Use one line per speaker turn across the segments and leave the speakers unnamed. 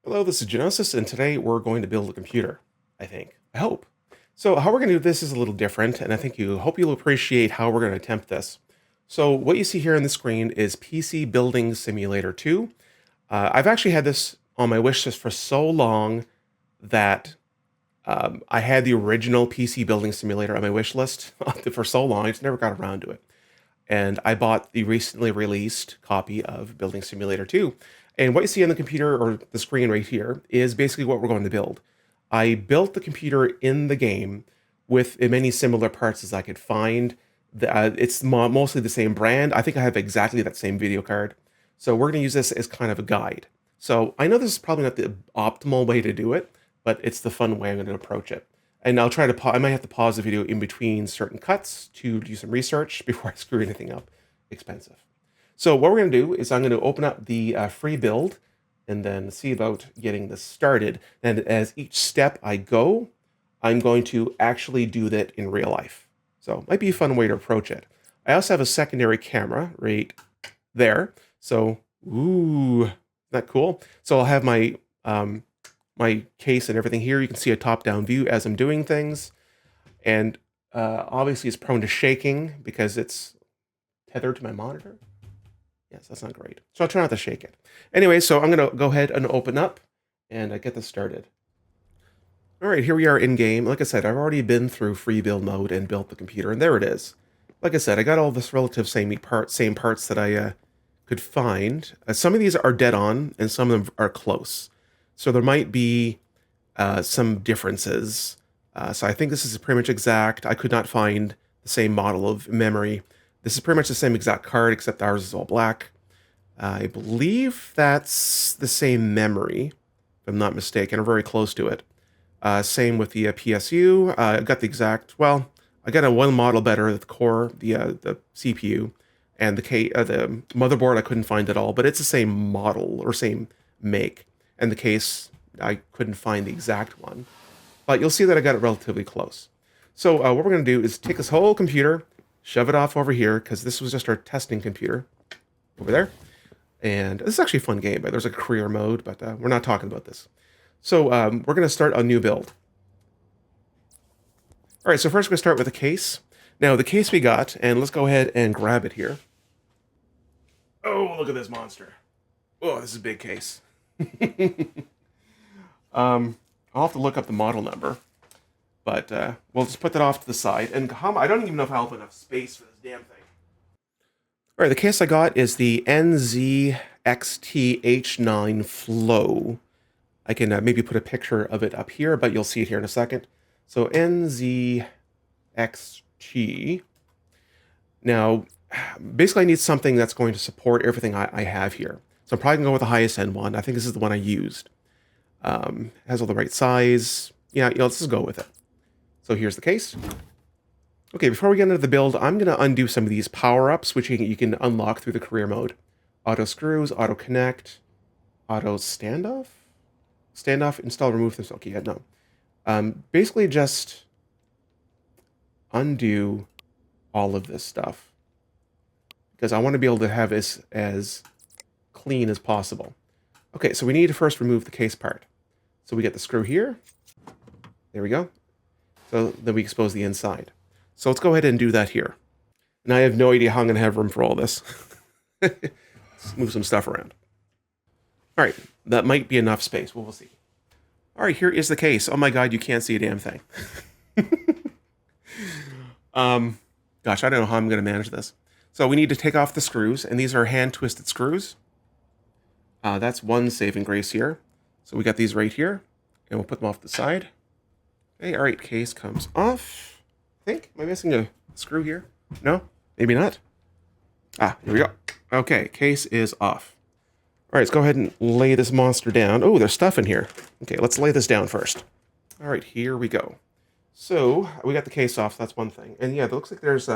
Hello, this is Genosis, and today we're going to build a computer, I think. I hope. So how we're going to do this is a little different, and I think hope you'll appreciate how we're going to attempt this. So what you see here on the screen is PC Building Simulator 2. I've actually had this on my wish list for so long that I had the original PC Building Simulator on my wish list for so long, I just never got around to it. And I bought the recently released copy of Building Simulator 2. And what you see on the computer or the screen right here is basically what we're going to build. I built the computer in the game with as many similar parts as I could find. It's mostly the same brand. I think I have exactly that same video card. So we're going to use this as kind of a guide. So I know this is probably not the optimal way to do it, but it's the fun way I'm going to approach it. And I'll try to I might have to pause the video in between certain cuts to do some research before I screw anything up expensive. So what we're going to do is I'm going to open up the free build and then see about getting this started. And as each step I go, I'm going to actually do that in real life. So it might be a fun way to approach it. I also have a secondary camera right there. So, ooh, isn't that cool? So I'll have my my case and everything here. You can see a top-down view as I'm doing things. And obviously it's prone to shaking because it's tethered to my monitor. Yes, that's not great. So I'll try not to shake it. Anyway, so I'm going to go ahead and open up and get this started. All right, here we are in game. Like I said, I've already been through free build mode and built the computer, and there it is. Like I said, I got all this relative same parts that I could find. Some of these are dead on, and some of them are close. So there might be some differences. So I think this is pretty much exact. I could not find the same model of memory. This is pretty much the same exact card, except ours is all black. I believe that's the same memory, if I'm not mistaken, or very close to it. Same with the PSU. I got the exact, well, I got a one model better, the core, the CPU, and the motherboard I couldn't find at all, but it's the same model or same make. And the case, I couldn't find the exact one. But you'll see that I got it relatively close. So what we're going to do is take this whole computer, shove it off over here, because this was just our testing computer over there. And this is actually a fun game, but there's a career mode, but we're not talking about this. So we're going to start a new build. All right, so first we're going to start with a case. Now, the case we got, and let's go ahead and grab it here. Oh, look at this monster. Oh, this is a big case. I'll have to look up the model number, but we'll just put that off to the side. And I don't even know if I'll have enough space for this damn thing. All right, the case I got is the NZXT H9 Flow. I can maybe put a picture of it up here, but you'll see it here in a second. So NZXT. Now, basically I need something that's going to support everything I have here. So I'm probably going to go with the highest end one. I think this is the one I used. Has all the right size. Yeah, let's just go with it. So here's the case. Okay, before we get into the build, I'm going to undo some of these power-ups, which you can unlock through the career mode. Auto screws, auto connect, auto standoff? Standoff, install, remove this. Okay, yeah, no. Basically just undo all of this stuff. Because I want to be able to have this as clean as possible. Okay, so we need to first remove the case part. So we get the screw here. There we go. So then we expose the inside. So let's go ahead and do that here. And I have no idea how I'm going to have room for all this. Let's move some stuff around. All right, that might be enough space. We'll see. All right, here is the case. Oh my God, you can't see a damn thing. Gosh, I don't know how I'm going to manage this. So we need to take off the screws, and these are hand-twisted screws. That's one saving grace here. So we got these right here, and we'll put them off the side. Okay, all right, case comes off. I think, am I missing a screw here? No, maybe not. Ah, here we go. Okay, case is off. All right, let's go ahead and lay this monster down. Oh, there's stuff in here. Okay, let's lay this down first. All right, here we go. So we got the case off, so that's one thing. And yeah, it looks like there's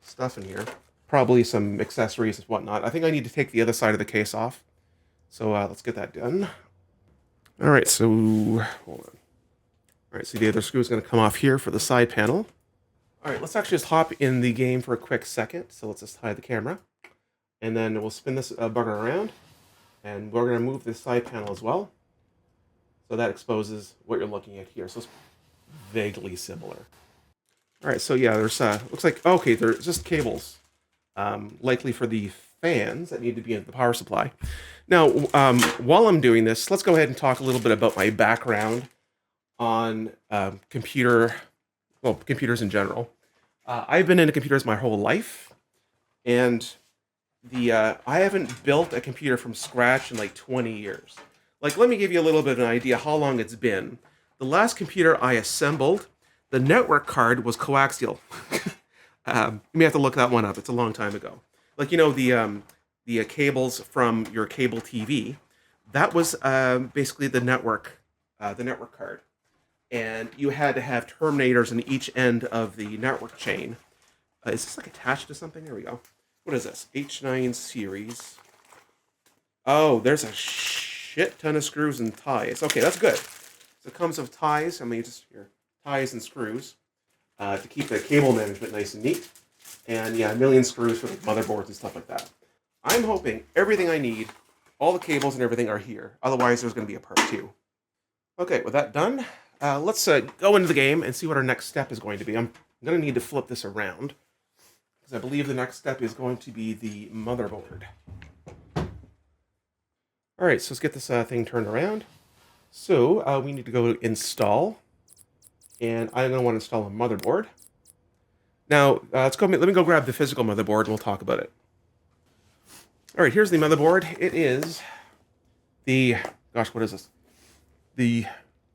stuff in here. Probably some accessories and whatnot. I think I need to take the other side of the case off. So let's get that done. All right, so hold on. All right, so the other screw is going to come off here for the side panel. All right, let's actually just hop in the game for a quick second. So let's just hide the camera. And then we'll spin this bugger around. And we're going to move this side panel as well. So that exposes what you're looking at here. So it's vaguely similar. All right, so yeah, there's looks like okay, there's just cables, likely for the fans that need to be in the power supply. Now, while I'm doing this, let's go ahead and talk a little bit about my background on computers in general. I've been into computers my whole life, and I haven't built a computer from scratch in like 20 years. Like, let me give you a little bit of an idea how long it's been. The last computer I assembled, the network card was coaxial. You may have to look that one up. It's a long time ago. Like, you know, the cables from your cable TV, that was basically the network card. And you had to have terminators in each end of the network chain. Is this like attached to something? There we go. What is this? H9 series. Oh, there's a shit ton of screws and ties. Okay, that's good. So it comes with ties. I mean, just here, ties and screws to keep the cable management nice and neat. And yeah, a million screws for the motherboards and stuff like that. I'm hoping everything I need, all the cables and everything are here. Otherwise, there's going to be a part 2. Okay, with that done, let's go into the game and see what our next step is going to be. I'm going to need to flip this around, because I believe the next step is going to be the motherboard. All right, so let's get this thing turned around. So we need to go install, and I'm going to want to install a motherboard. Now, let me go grab the physical motherboard and we'll talk about it. All right, here's the motherboard. It is the, gosh, what is this? The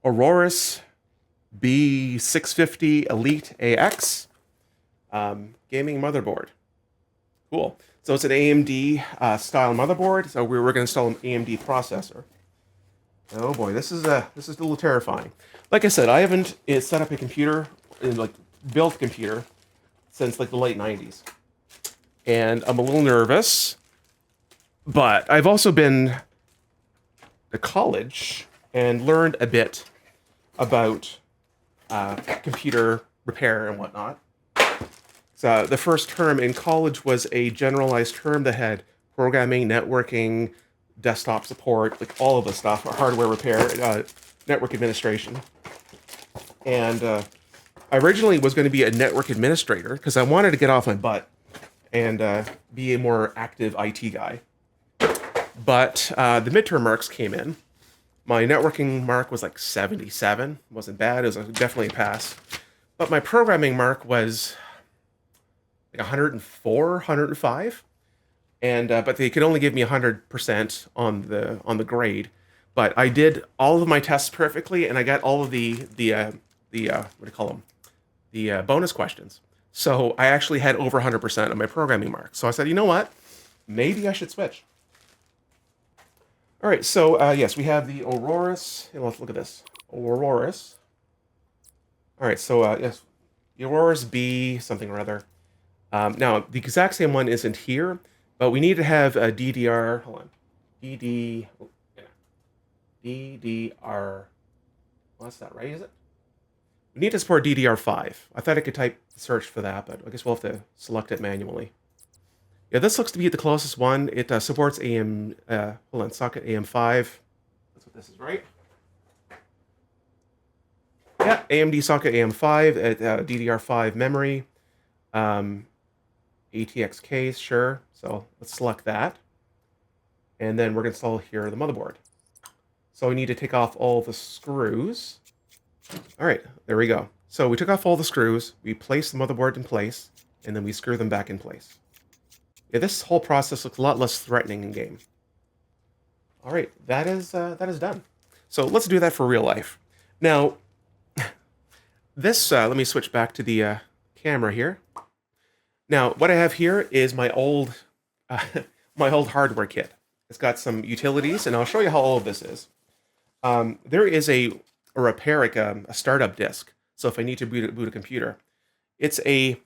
Aorus B650 Elite AX gaming motherboard. Cool. So it's an AMD style motherboard. So we're going to install an AMD processor. Oh boy, this is a little terrifying. Like I said, I haven't set up a computer, built a computer, since like the late 90s. And I'm a little nervous, but I've also been to college and learned a bit about computer repair and whatnot. So the first term in college was a generalized term that had programming, networking, desktop support, like all of the stuff, hardware repair, network administration. And I originally was going to be a network administrator because I wanted to get off my butt and be a more active IT guy. But the midterm marks came in. My networking mark was like 77. Wasn't bad. It was definitely a pass. But my programming mark was like 104, 105. And but they could only give me 100% on the grade. But I did all of my tests perfectly, and I got all of the what do you call them? The bonus questions. So I actually had over 100% of my programming mark. So I said, you know what? Maybe I should switch. All right, so yes, we have the Aorus. Hey, let's look at this. Aorus. All right, so yes, the Aorus B something or other. Now, the exact same one isn't here, but we need to have a DDR. Hold on. DDR. Well, that's not right, is it? We need to support DDR5. I thought I could type search for that, but I guess we'll have to select it manually. Yeah, this looks to be the closest one. It supports socket AM5. That's what this is, right? Yeah, AMD socket AM5 at DDR5 memory. ATX case, sure. So let's select that. And then we're going to install here the motherboard. So we need to take off all the screws. All right, there we go. So we took off all the screws, we placed the motherboard in place, and then we screw them back in place. Yeah, this whole process looks a lot less threatening in game. All right, that is done. So let's do that for real life. Now, this, let me switch back to the camera here. Now, what I have here is my old hardware kit. It's got some utilities, and I'll show you how all of this is. There is a repair, like a startup disk. So if I need to boot a computer, it's a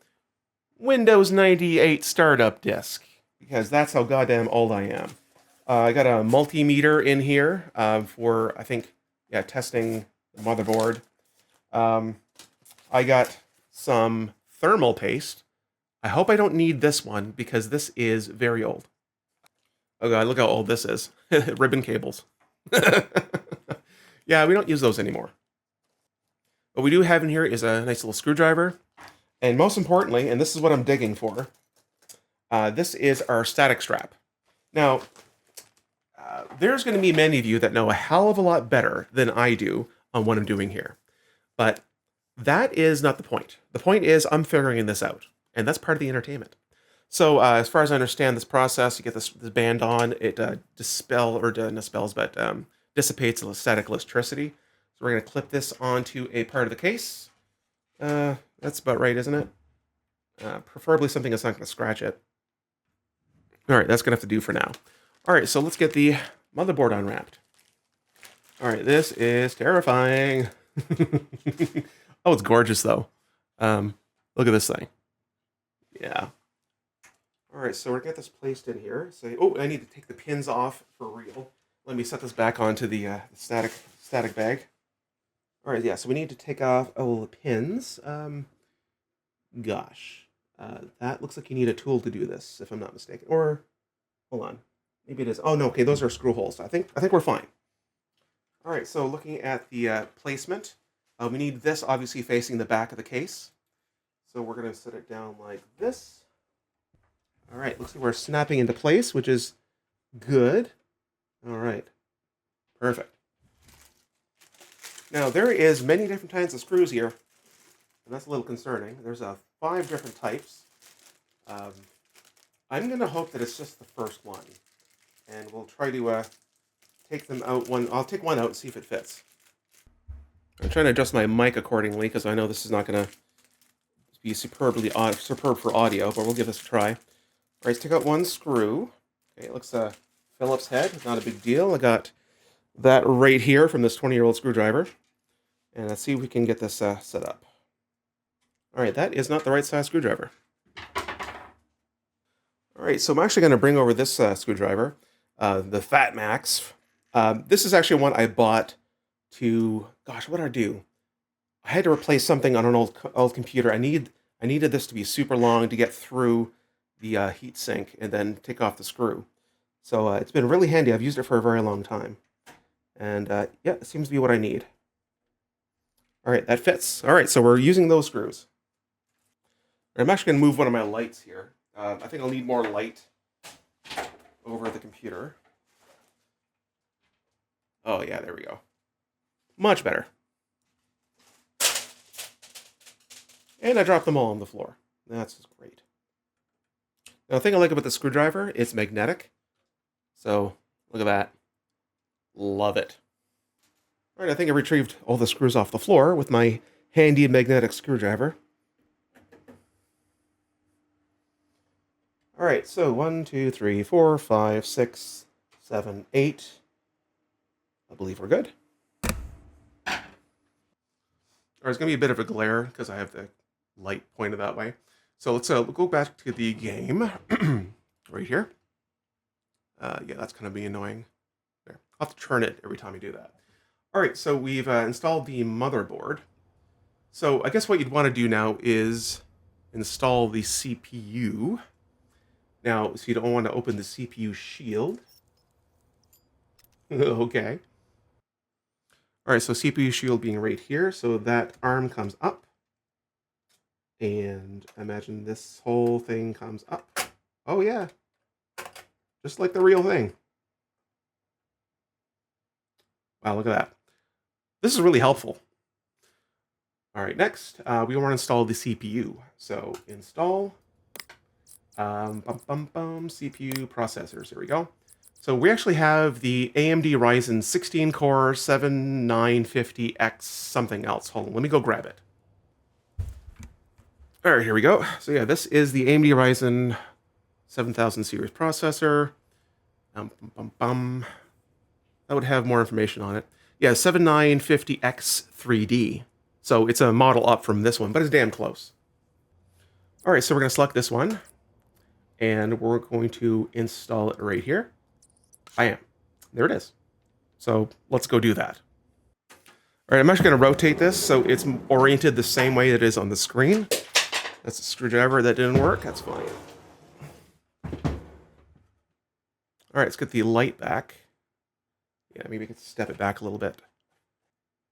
Windows 98 startup disk, because that's how goddamn old I am. I got a multimeter in here for, I think, yeah, testing the motherboard. I got some thermal paste. I hope I don't need this one because this is very old. Oh god, look how old this is. Ribbon cables. Yeah, we don't use those anymore. What we do have in here is a nice little screwdriver. And most importantly, and this is what I'm digging for, this is our static strap. Now, there's going to be many of you that know a hell of a lot better than I do on what I'm doing here. But that is not the point. The point is I'm figuring this out. And that's part of the entertainment. So as far as I understand this process, you get this band on, it dissipates the static electricity. So we're going to clip this onto a part of the case. That's about right, isn't it? Preferably something that's not going to scratch it. All right, that's going to have to do for now. All right, so let's get the motherboard unwrapped. All right, this is terrifying. Oh, it's gorgeous, though. Look at this thing. Yeah. All right, so we're going to get this placed in here. So, oh, I need to take the pins off for real. Let me set this back onto the static bag. All right, yeah, so we need to take off all the pins. Gosh, that looks like you need a tool to do this, if I'm not mistaken. Or, hold on, maybe it is. Oh no, okay, those are screw holes. I think we're fine. All right, so looking at the placement, we need this obviously facing the back of the case. So we're going to set it down like this. All right, looks like we're snapping into place, which is good. All right, perfect. Now, there is many different kinds of screws here, and that's a little concerning. There's 5 different types. I'm going to hope that it's just the first one, and we'll try to take them out. I'll take one out and see if it fits. I'm trying to adjust my mic accordingly, because I know this is not going to be superb for audio, but we'll give this a try. All right, let's take out one screw. Okay, it looks Phillips head, not a big deal. I got that right here from this 20-year-old screwdriver. And let's see if we can get this set up. All right, that is not the right size screwdriver. All right, so I'm actually going to bring over this screwdriver, the Fat Max. This is actually one I bought to, gosh, what did I do? I had to replace something on an old computer. I needed this to be super long to get through the heat sink and then take off the screw. So it's been really handy. I've used it for a very long time. And yeah, it seems to be what I need. All right, that fits. All right, so we're using those screws. I'm actually going to move one of my lights here. I think I'll need more light over the computer. Oh yeah, there we go. Much better. And I dropped them all on the floor. That's just great. Now, the thing I like about the screwdriver, it's magnetic. So, look at that. Love it. All right, I think I retrieved all the screws off the floor with my handy magnetic screwdriver. All right, so 1, 2, 3, 4, 5, 6, 7, 8. I believe we're good. All right, it's going to be a bit of a glare because I have the light pointed that way. So let's go back to the game right here. Yeah, that's going to be annoying. There. I'll have to turn it every time you do that. All right, so we've installed the motherboard. So I guess what you'd want to do now is install the CPU. Now, so you don't want to open the CPU shield. Okay. All right, so CPU shield being right here. So that arm comes up. And imagine this whole thing comes up. Oh, yeah. Just like the real thing. Wow, look at that. This is really helpful. All right, next, we want to install the CPU. So install CPU processors. Here we go. So we actually have the AMD Ryzen 16-core 7950X something else. Hold on, let me go grab it. All right, here we go. So yeah, this is the AMD Ryzen 7000 series processor. That would have more information on it. Yeah, 7950X 3D. So it's a model up from this one, but it's damn close. All right, so we're going to select this one. And we're going to install it right here. I am. There it is. So let's go do that. All right, I'm actually going to rotate this so it's oriented the same way it is on the screen. That's a screwdriver that didn't work. That's fine. All right, let's get the light back. Yeah, maybe we can step it back a little bit.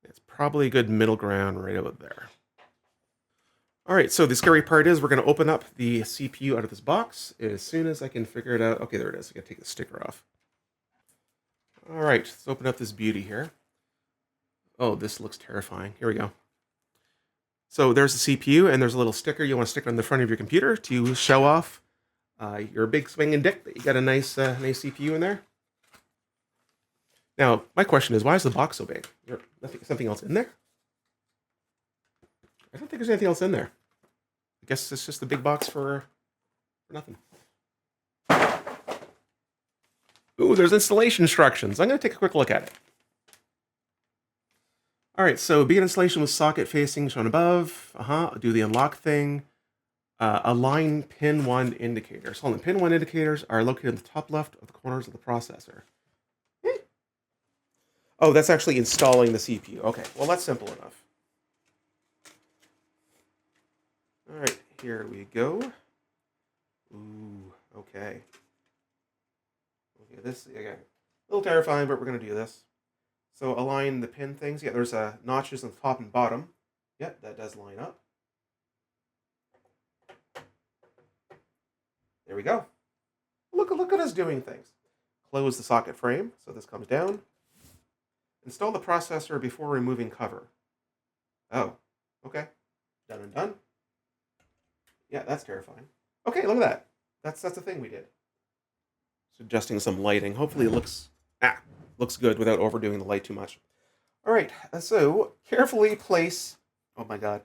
It's probably a good middle ground right about there. All right, so the scary part is we're going to open up the CPU out of this box as soon as I can figure it out. Okay, there it is. I got to take the sticker off. All right, let's open up this beauty here. Oh, this looks terrifying. Here we go. So there's the CPU, and there's a little sticker you want to stick on the front of your computer to show off your big swinging dick that you got a nice CPU in there. Now, my question is, why is the box so big? Is there something else in there? I don't think there's anything else in there. I guess it's just a big box for nothing. Ooh, there's installation instructions. I'm going to take a quick look at it. All right, so begin installation with socket facing shown above. Do the unlock thing. Align pin 1 indicators. Hold on, pin 1 indicators are located in the top left of the corners of the processor. Oh, that's actually installing the CPU. Okay, well, that's simple enough. All right, here we go. Ooh, okay. Okay, this, again, a little terrifying, but we're going to do this. So align the pin things. Yeah, there's notches on the top and bottom. Yep, that does line up. There we go. Look at us doing things. Close the socket frame, so this comes down. Install the processor before removing cover. Oh, okay. Done and done. Yeah, that's terrifying. Okay, look at that. That's the thing we did. Just adjusting some lighting. Hopefully it looks good without overdoing the light too much. All right, so carefully place, oh my God,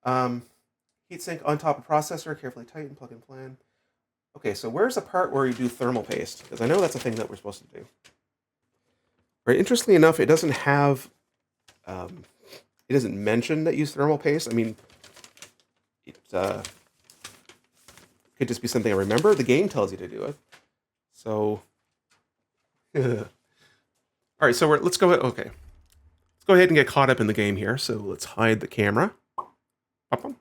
heatsink on top of processor, carefully tighten, plug and plan. Okay, so where's the part where you do thermal paste? Because I know that's a thing that we're supposed to do. Right, interestingly enough, it doesn't have, it doesn't mention that use thermal paste. I mean, it could just be something I remember. The game tells you to do it. So, all right, so let's go ahead, okay. Let's go ahead and get caught up in the game here. So let's hide the camera. Oh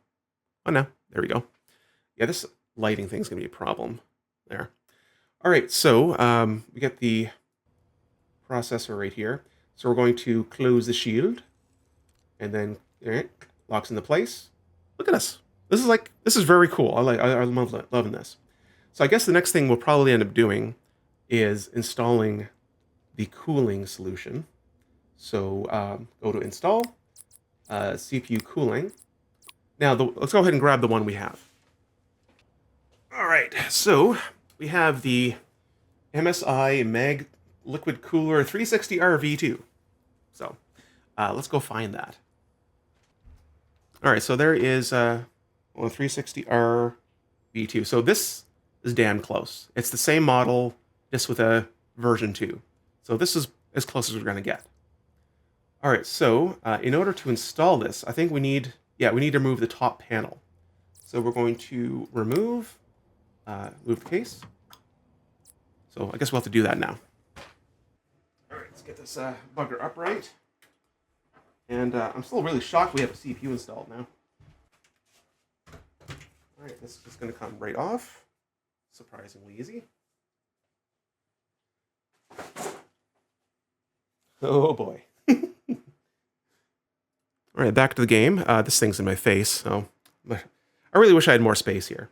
no, there we go. Yeah, this lighting thing's gonna be a problem there. All right, so we get the processor right here. So we're going to close the shield and then locks into place. Look at us. This is very cool. I'm loving this. So I guess the next thing we'll probably end up doing is installing the cooling solution. So go to install, CPU cooling. Now let's go ahead and grab the one we have. All right, so we have the MSI Mag Liquid Cooler 360R V2. So let's go find that. All right, so there is a 360R V2. So this is damn close. It's the same model, just with a version 2. So this is as close as we're going to get. All right, so in order to install this, I think we need to remove the top panel. So we're going to remove the case. So I guess we'll have to do that now. All right, let's get this bugger upright. And I'm still really shocked we have a CPU installed now. All right, this is going to come right off. Surprisingly easy. Oh boy. All right, back to the game. This thing's in my face, so I really wish I had more space here.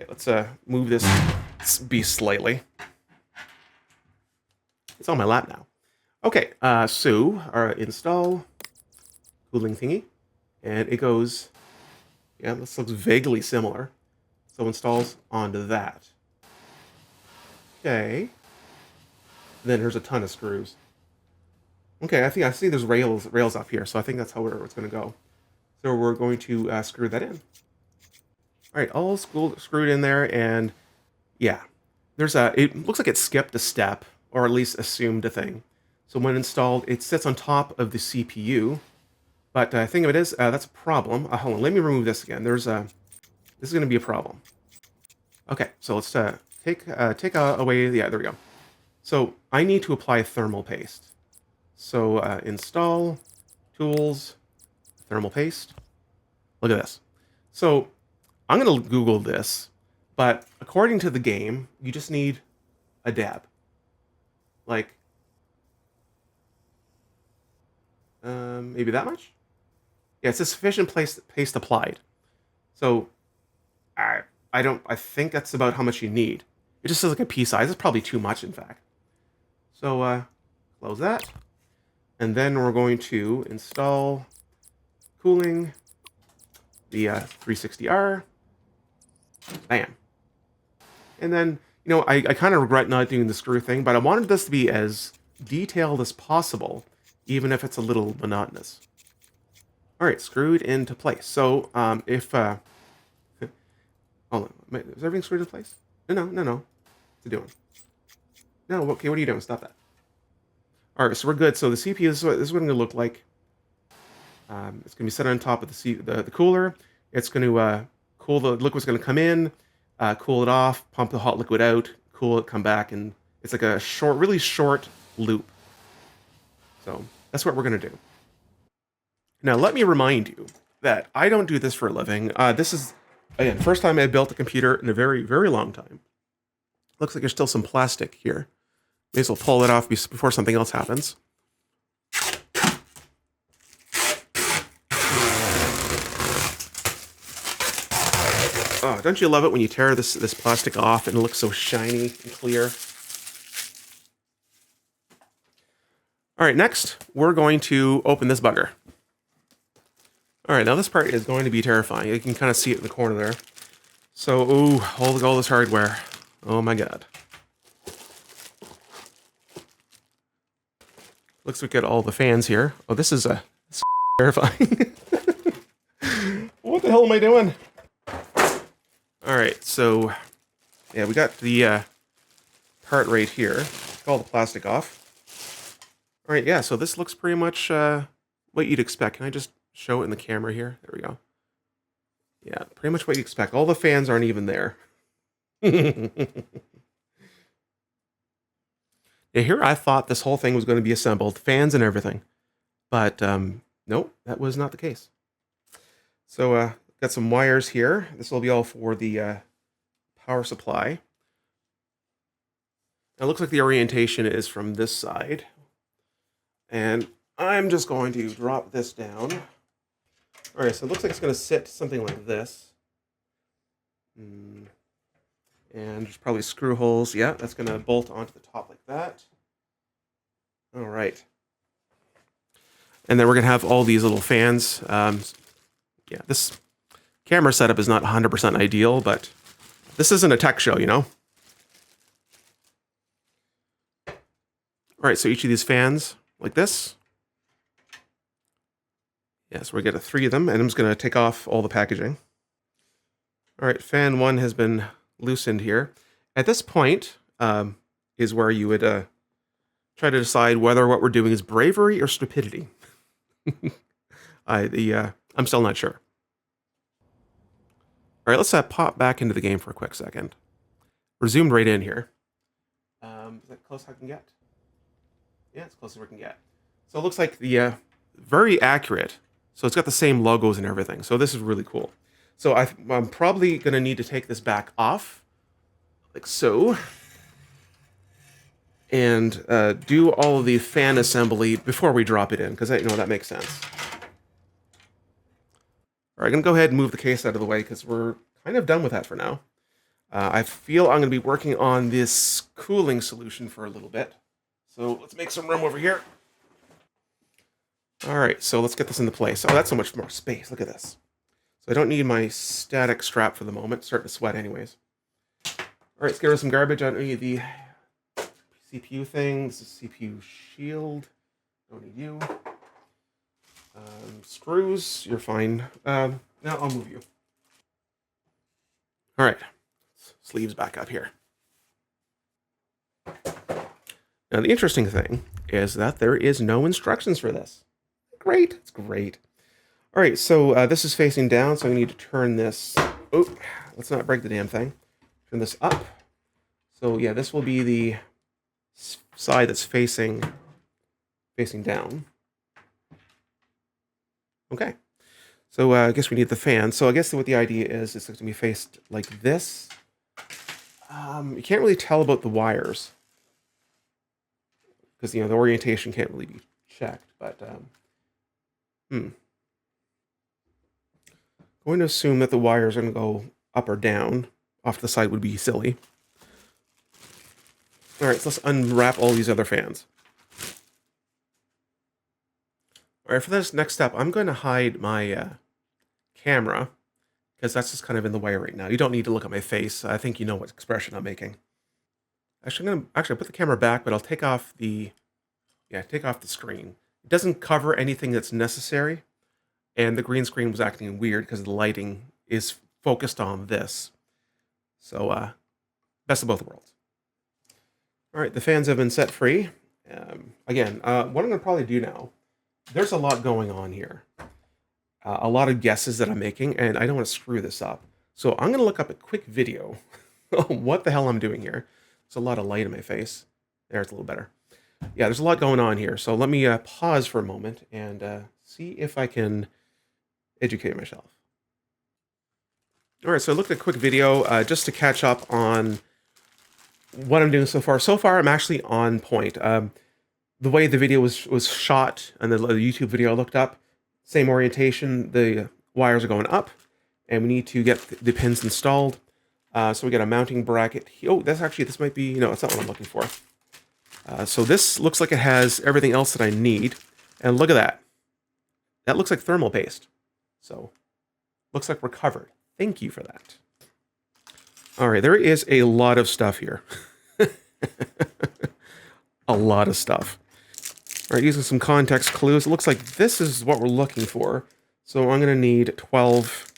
Okay, let's move this beast slightly. It's on my lap now. Okay, so our install cooling thingy, and it goes. Yeah, this looks vaguely similar. So installs onto that. Okay. Then there's a ton of screws. Okay, I think I see there's rails up here, so I think that's how it's going to go. So we're going to screw that in. All right, all screwed in there, and yeah, it looks like it skipped a step, or at least assumed a thing. So when installed, it sits on top of the CPU, but the thing of it is, that's a problem. Hold on, let me remove this again. This is going to be a problem. Okay, so let's take away, yeah, there we go. So I need to apply thermal paste. So install, tools, thermal paste. Look at this. So I'm going to Google this, but according to the game, you just need a dab. Like, Maybe that much? Yeah, it's a sufficient paste applied. So I think that's about how much you need. It just says like a pea size. It's probably too much, in fact. So close that. And then we're going to install cooling, the 360R. Bam. And then, you know, I kind of regret not doing the screw thing, but I wanted this to be as detailed as possible, even if it's a little monotonous. All right, screwed into place. So if... hold on. Is everything screwed into place? No. What's it doing? No, okay, what are you doing? Stop that. All right, so we're good. So the CPU, this is what it's going to look like. It's going to be set on top of the cooler. It's going to cool the liquid's going to come in, cool it off, pump the hot liquid out, cool it, come back, and it's like a really short loop. So that's what we're going to do. Now, let me remind you that I don't do this for a living. This is, again, first time I built a computer in a very, very long time. Looks like there's still some plastic here. May as well pull it off before something else happens. Oh, don't you love it when you tear this plastic off and it looks so shiny and clear? All right, next, we're going to open this bugger. All right, now this part is going to be terrifying. You can kind of see it in the corner there. So, ooh, all this hardware. Oh my God. Looks like we got all the fans here. Oh, this is terrifying. What the hell am I doing? All right, so yeah, we got the part right here. Take all the plastic off. All right, yeah, so this looks pretty much what you'd expect. Can I just show it in the camera here? There we go. Yeah, pretty much what you expect. All the fans aren't even there. Yeah, here I thought this whole thing was going to be assembled, fans and everything. But nope, that was not the case. So got some wires here. This will be all for the power supply. Now, it looks like the orientation is from this side. And I'm just going to drop this down. All right, so it looks like it's going to sit something like this. And there's probably screw holes. Yeah, that's going to bolt onto the top like that. All right. And then we're going to have all these little fans. Yeah, this camera setup is not 100% ideal, but this isn't a tech show, you know? All right, so each of these fans, like this. Yeah, so we get 3 of them, and I'm just going to take off all the packaging. All right, fan 1 has been loosened here. At this point is where you would try to decide whether what we're doing is bravery or stupidity. I'm still not sure. All right, let's pop back into the game for a quick second. We're zoomed right in here. Is that close as I can get? Yeah, it's close as we can get. So it looks like the very accurate. So it's got the same logos and everything. So this is really cool. So I'm probably going to need to take this back off, like so, and do all of the fan assembly before we drop it in, because that makes sense. All right, I'm going to go ahead and move the case out of the way, because we're kind of done with that for now. I feel I'm going to be working on this cooling solution for a little bit. So let's make some room over here. All right, so let's get this into place. Oh, that's so much more space. Look at this. So I don't need my static strap for the moment. It's starting to sweat anyways. All right, let's get rid of some garbage. I don't need the CPU thing. This is CPU shield. Don't need you. Screws, you're fine. Now I'll move you. All right, sleeves back up here. Now the interesting thing is that there is no instructions for this. Great, it's great. All right, so this is facing down, so I need to turn this. Oh, let's not break the damn thing. Turn this up. So yeah, this will be the side that's facing down. Okay. So I guess we need the fan. So I guess what the idea is going to be faced like this. You can't really tell about the wires because the orientation can't really be checked. But Hmm. Going to assume that the wires are going to go up or down. Off to the side would be silly. All right, so let's unwrap all these other fans. All right, for this next step, I'm going to hide my camera because that's just kind of in the way right now. You don't need to look at my face. I think you know what expression I'm making. Actually, I'm going to put the camera back, but I'll take off the screen. It doesn't cover anything that's necessary, and the green screen was acting weird because the lighting is focused on this. So, best of both worlds. All right, the fans have been set free. Again, what I'm going to probably do now, there's a lot going on here. A lot of guesses that I'm making, and I don't want to screw this up. So I'm going to look up a quick video what the hell I'm doing here. There's a lot of light in my face. There, it's a little better. Yeah, there's a lot going on here. So let me pause for a moment and see if I can educate myself. All right, so I looked at a quick video just to catch up on what I'm doing so far. So far, I'm actually on point. The way the video was shot and the YouTube video I looked up, same orientation. The wires are going up, and we need to get the pins installed. So we got a mounting bracket. Oh, this might be, no, it's not what I'm looking for. So this looks like it has everything else that I need. And look at that. That looks like thermal paste. So looks like we're covered. Thank you for that. All right, there is a lot of stuff here. A lot of stuff. All right, using some context clues, it looks like this is what we're looking for. So I'm going to need 12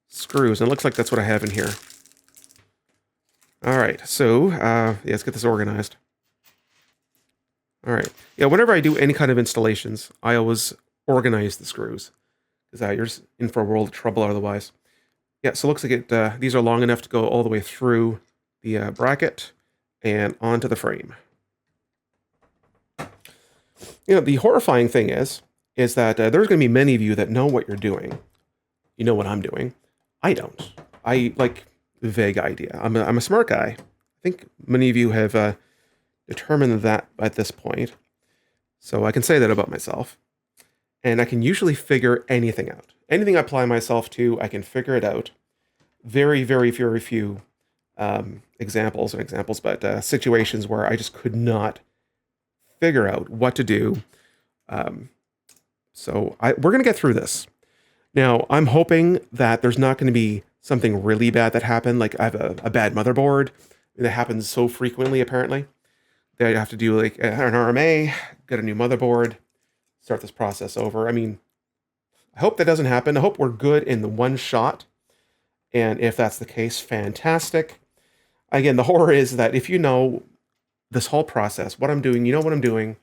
screws, and it looks like that's what I have in here. All right, so yeah, let's get this organized. All right, yeah, whenever I do any kind of installations, I always organize the screws, because you're just in for a world of trouble otherwise. Yeah, so it looks like these are long enough to go all the way through the bracket and onto the frame. You know, the horrifying thing is that there's going to be many of you that know what you're doing. You know what I'm doing. I don't. I like the vague idea. I'm a smart guy. I think many of you have determined that at this point. So I can say that about myself. And I can usually figure anything out. Anything I apply myself to, I can figure it out. Very, very, very few examples, but situations where I just could not figure out what to do. So we're going to get through this. Now, I'm hoping that there's not going to be something really bad that happened. Like I have a bad motherboard. That happens so frequently, apparently. That I have to do like an RMA, get a new motherboard, start this process over. I mean, I hope that doesn't happen. I hope we're good in the one shot. And if that's the case, fantastic. Again, the horror is that if you know this whole process, what I'm doing, you know what I'm doing,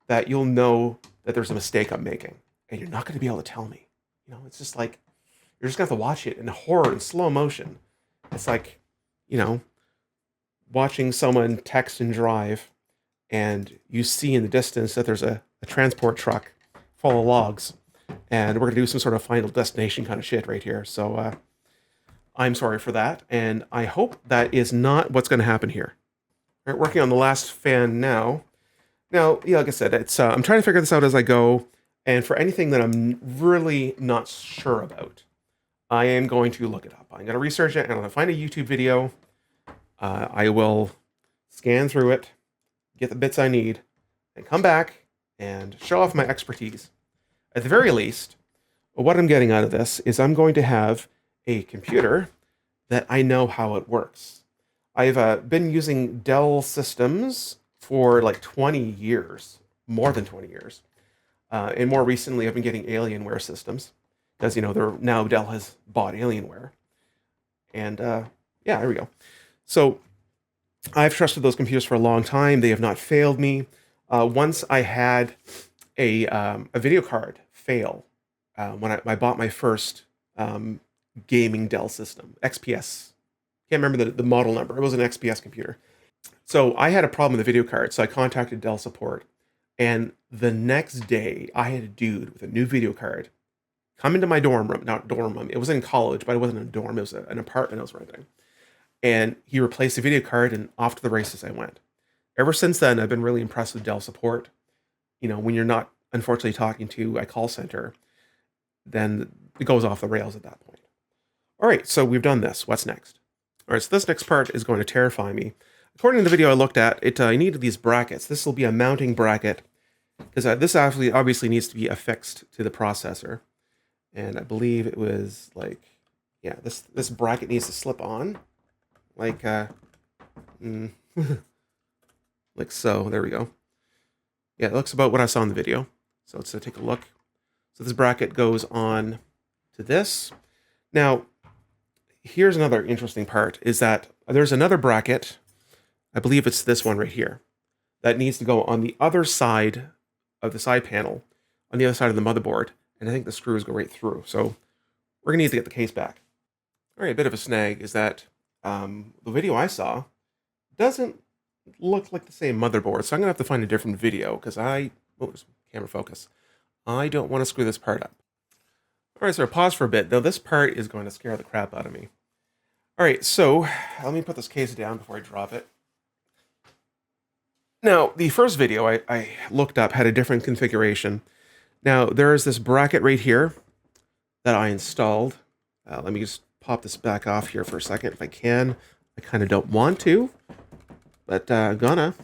that you'll know that there's a mistake I'm making. And you're not going to be able to tell me. You know, it's just like, you're just going to have to watch it in horror, in slow motion. It's like, you know, watching someone text and drive, and you see in the distance that there's a transport truck full of logs, and we're going to do some sort of final destination kind of shit right here. So I'm sorry for that, and I hope that is not what's going to happen here. All right, working on the last fan now. Now, yeah, like I said, it's I'm trying to figure this out as I go, and for anything that I'm really not sure about, I am going to look it up. I'm going to research it, and I'm going to find a YouTube video. I will scan through it, get the bits I need, and come back and show off my expertise. At the very least, what I'm getting out of this is I'm going to have a computer that I know how it works. I've been using Dell systems for like 20 years, more than 20 years. And more recently, I've been getting Alienware systems because, you know, now Dell has bought Alienware. And yeah, there we go. So I've trusted those computers for a long time. They have not failed me. Once I had a video card fail when I bought my first gaming Dell system, XPS. Can't remember the model number. It was an XPS computer. So I had a problem with the video card, so I contacted Dell support. And the next day, I had a dude with a new video card come into my dorm room. Not dorm room. It was in college, but it wasn't a dorm. It was an apartment I was renting. And he replaced the video card, and off to the races I went. Ever since then, I've been really impressed with Dell support. You know, when you're not, unfortunately, talking to a call center, then it goes off the rails at that point. All right, so we've done this. What's next? All right, so this next part is going to terrify me. According to the video I looked at, I needed these brackets. This will be a mounting bracket, because this obviously needs to be affixed to the processor. And I believe it was like, yeah, this bracket needs to slip on, like, like so. There we go. Yeah, it looks about what I saw in the video. So let's take a look. So this bracket goes on to this. Now, here's another interesting part, is that there's another bracket, I believe it's this one right here, that needs to go on the other side of the side panel, on the other side of the motherboard, and I think the screws go right through. So we're going to need to get the case back. All right, a bit of a snag is that the video I saw doesn't look like the same motherboard, so I'm going to have to find a different video, because camera focus. I don't want to screw this part up. All right, so pause for a bit, though this part is going to scare the crap out of me. All right, so let me put this case down before I drop it. Now, the first video I looked up had a different configuration. Now, there is this bracket right here that I installed. Let me just pop this back off here for a second if I can. I kind of don't want to, but gonna.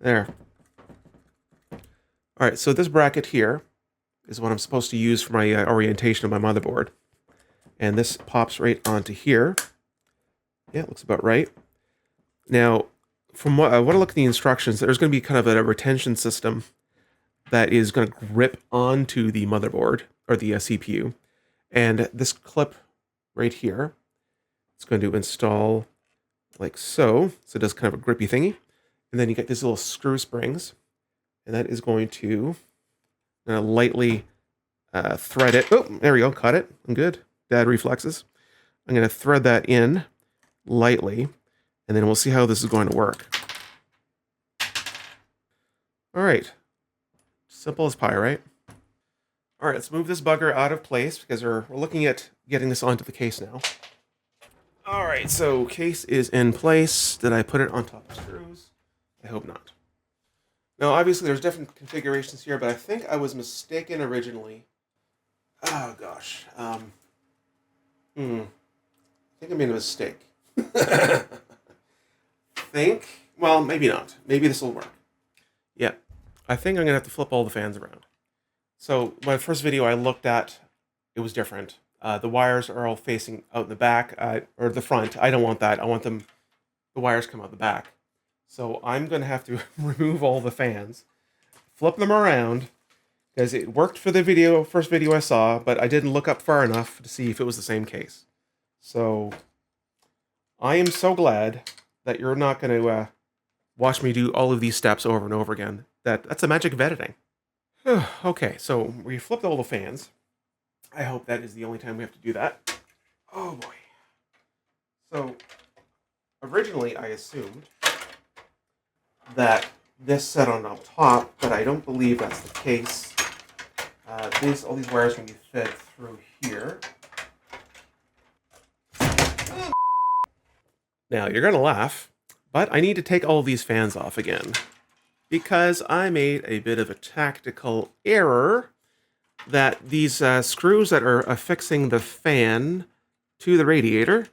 There. All right, so this bracket here is what I'm supposed to use for my orientation of my motherboard. And this pops right onto here. Yeah, it looks about right. Now, from what I look at the instructions, there's going to be kind of a retention system that is going to grip onto the motherboard, or the CPU. And this clip right here, it's going to install like so. So it does kind of a grippy thingy. And then you get these little screw springs. And that is going to lightly thread it. Oh, there we go. Caught it. I'm good. Dad reflexes. I'm going to thread that in lightly. And then we'll see how this is going to work. All right. Simple as pie, right? All right, let's move this bugger out of place, because we're looking at getting this onto the case now. All right, so case is in place. Did I put it on top of screws? I hope not. Now, obviously, there's different configurations here, but I think I was mistaken originally. Oh, gosh. I think I made a mistake. Well, maybe not. Maybe this will work. Yeah, I think I'm going to have to flip all the fans around. So my first video I looked at, it was different. The wires are all facing out in the back, or the front. I don't want that. I want the wires come out the back. So I'm going to have to remove all the fans, flip them around, because it worked for the first video I saw, but I didn't look up far enough to see if it was the same case. So I am so glad that you're not going to watch me do all of these steps over and over again. That's the magic of editing. Okay, so we flipped all the fans. I hope that is the only time we have to do that. Oh boy. So originally I assumed that this set on top, but I don't believe that's the case. All these wires can be fed through here. Now you're gonna laugh, but I need to take all these fans off again, because I made a bit of a tactical error that these screws that are affixing the fan to the radiator,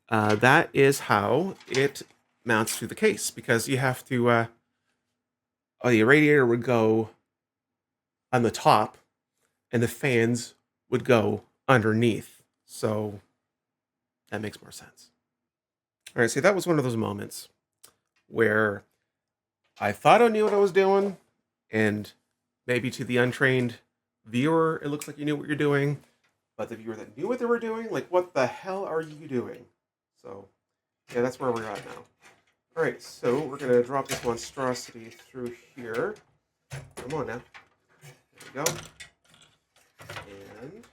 that is how it mounts to the case, because you have to, the radiator would go on the top and the fans would go underneath. So that makes more sense. All right, see, that was one of those moments where I thought I knew what I was doing, and maybe to the untrained viewer, it looks like you knew what you're doing, but the viewer that knew what they were doing, like, what the hell are you doing? So, yeah, that's where we're at now. All right, so we're going to drop this monstrosity through here. Come on now. There we go. And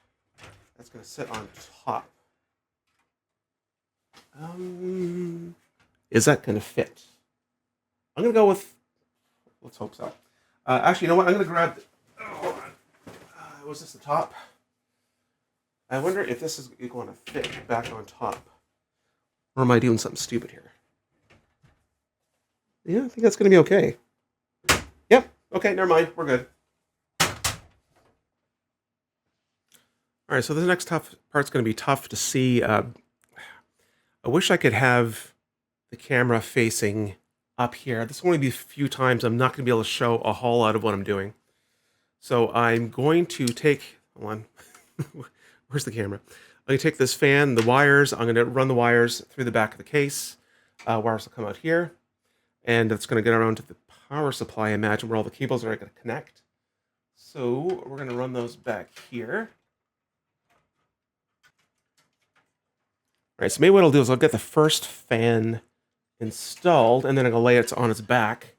that's going to sit on top. Is that going to fit? I'm going to go with, let's hope so. Actually, you know what? I'm going to grab, hold on. Was this the top? I wonder if this is going to fit back on top. Or am I doing something stupid here? Yeah, I think that's going to be okay. Yep. Okay, never mind. We're good. All right, so the next tough part's going to be tough to see. I wish I could have the camera facing up here. This will only be a few times. I'm not going to be able to show a whole lot of what I'm doing. So I'm going to take, hold on, where's the camera? I'm going to take this fan, the wires, I'm going to run the wires through the back of the case. Wires will come out here, and it's going to get around to the power supply, I imagine, where all the cables are going to connect. So we're going to run those back here. All right, so maybe what I'll do is I'll get the first fan installed, and then I'm going to lay it on its back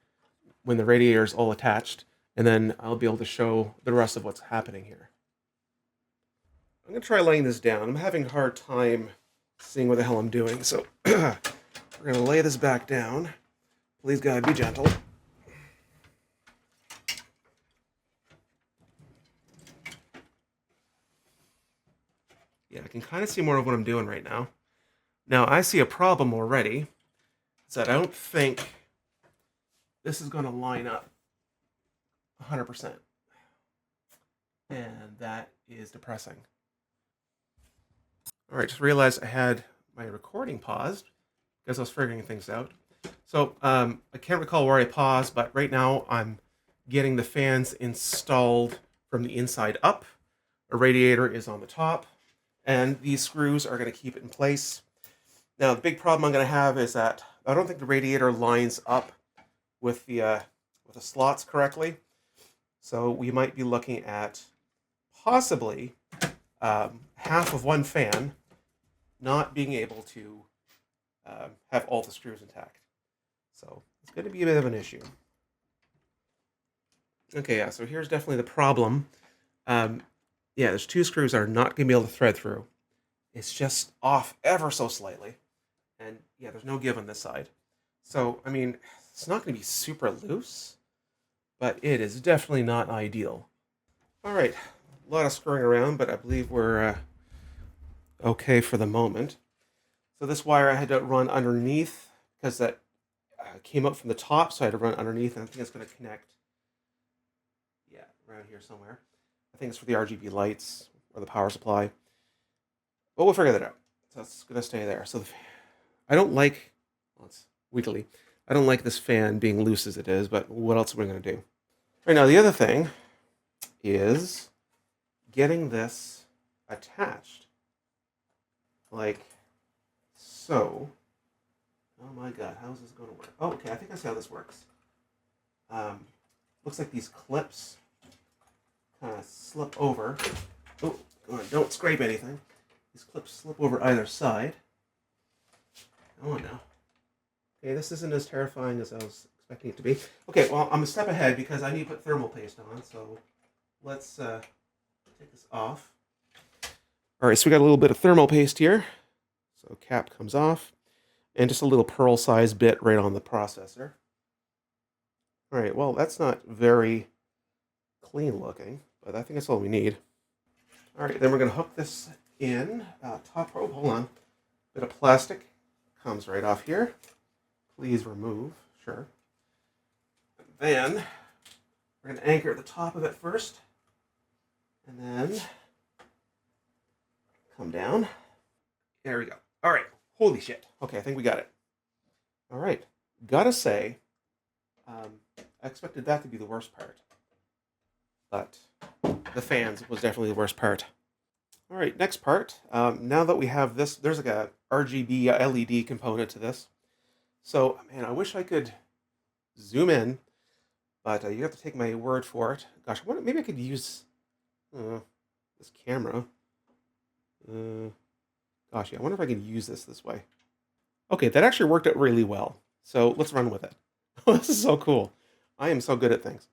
when the radiator is all attached, and then I'll be able to show the rest of what's happening here. I'm going to try laying this down. I'm having a hard time seeing what the hell I'm doing, so we're going to lay this back down. Please, God, be gentle. Yeah, I can kind of see more of what I'm doing right now. Now, I see a problem already. It's that I don't think this is going to line up 100%. And that is depressing. All right, just realized I had my recording paused because I was figuring things out. So I can't recall where I paused, but right now I'm getting the fans installed from the inside up. A radiator is on the top, and these screws are going to keep it in place. Now, the big problem I'm going to have is that I don't think the radiator lines up with the slots correctly. So we might be looking at possibly half of one fan not being able to have all the screws intact. So it's going to be a bit of an issue. Okay, yeah, so here's definitely the problem. Yeah, there's two screws that are not going to be able to thread through. It's just off ever so slightly. And yeah, there's no give on this side. So, I mean, it's not going to be super loose, but it is definitely not ideal. All right, a lot of screwing around, but I believe we're okay for the moment. So this wire I had to run underneath because that came up from the top, so I had to run underneath, and I think it's going to connect, yeah, around here somewhere. I think it's for the RGB lights or the power supply, but we'll figure that out. So it's going to stay there. So I don't like, well, it's wiggly. I don't like this fan being loose as it is, but what else are we going to do? Right now, the other thing is getting this attached, like so. Oh my God, how is this going to work? Oh, okay, I think I see how this works. Looks like these clips kind of slip over. Oh, come on, don't scrape anything. These clips slip over either side. Oh no. Okay, this isn't as terrifying as I was expecting it to be. Okay, well, I'm a step ahead because I need to put thermal paste on, so let's take this off. All right, so we got a little bit of thermal paste here. So cap comes off. And just a little pearl-sized bit right on the processor. All right, well, that's not very clean looking, but I think that's all we need. All right, then we're going to hook this in. Top rope, hold on. Bit of plastic comes right off here. Please remove, sure. And then we're going to anchor at the top of it first. And then come down. There we go. All right. Holy shit. Okay, I think we got it. All right. Gotta say, I expected that to be the worst part. But the fans was definitely the worst part. All right, next part. Now that we have this, there's like a RGB LED component to this. So, man, I wish I could zoom in, but you have to take my word for it. Gosh, I wonder, maybe I could use this camera. Gosh, yeah, I wonder if I can use this way. Okay, that actually worked out really well. So let's run with it. This is so cool. I am so good at things.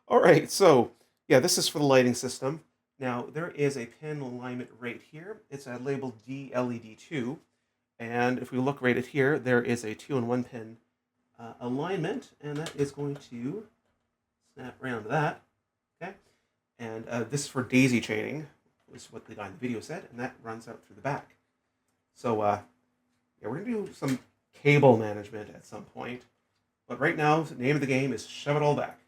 All right, so yeah, this is for the lighting system. Now, there is a pin alignment right here. It's labeled DLED2. And if we look right at here, there is a 2-in-1 pin alignment, and that is going to snap right onto that. Okay, and this is for daisy chaining, is what the guy in the video said, and that runs out through the back. So, yeah, we're going to do some cable management at some point. But right now, the name of the game is shove it all back.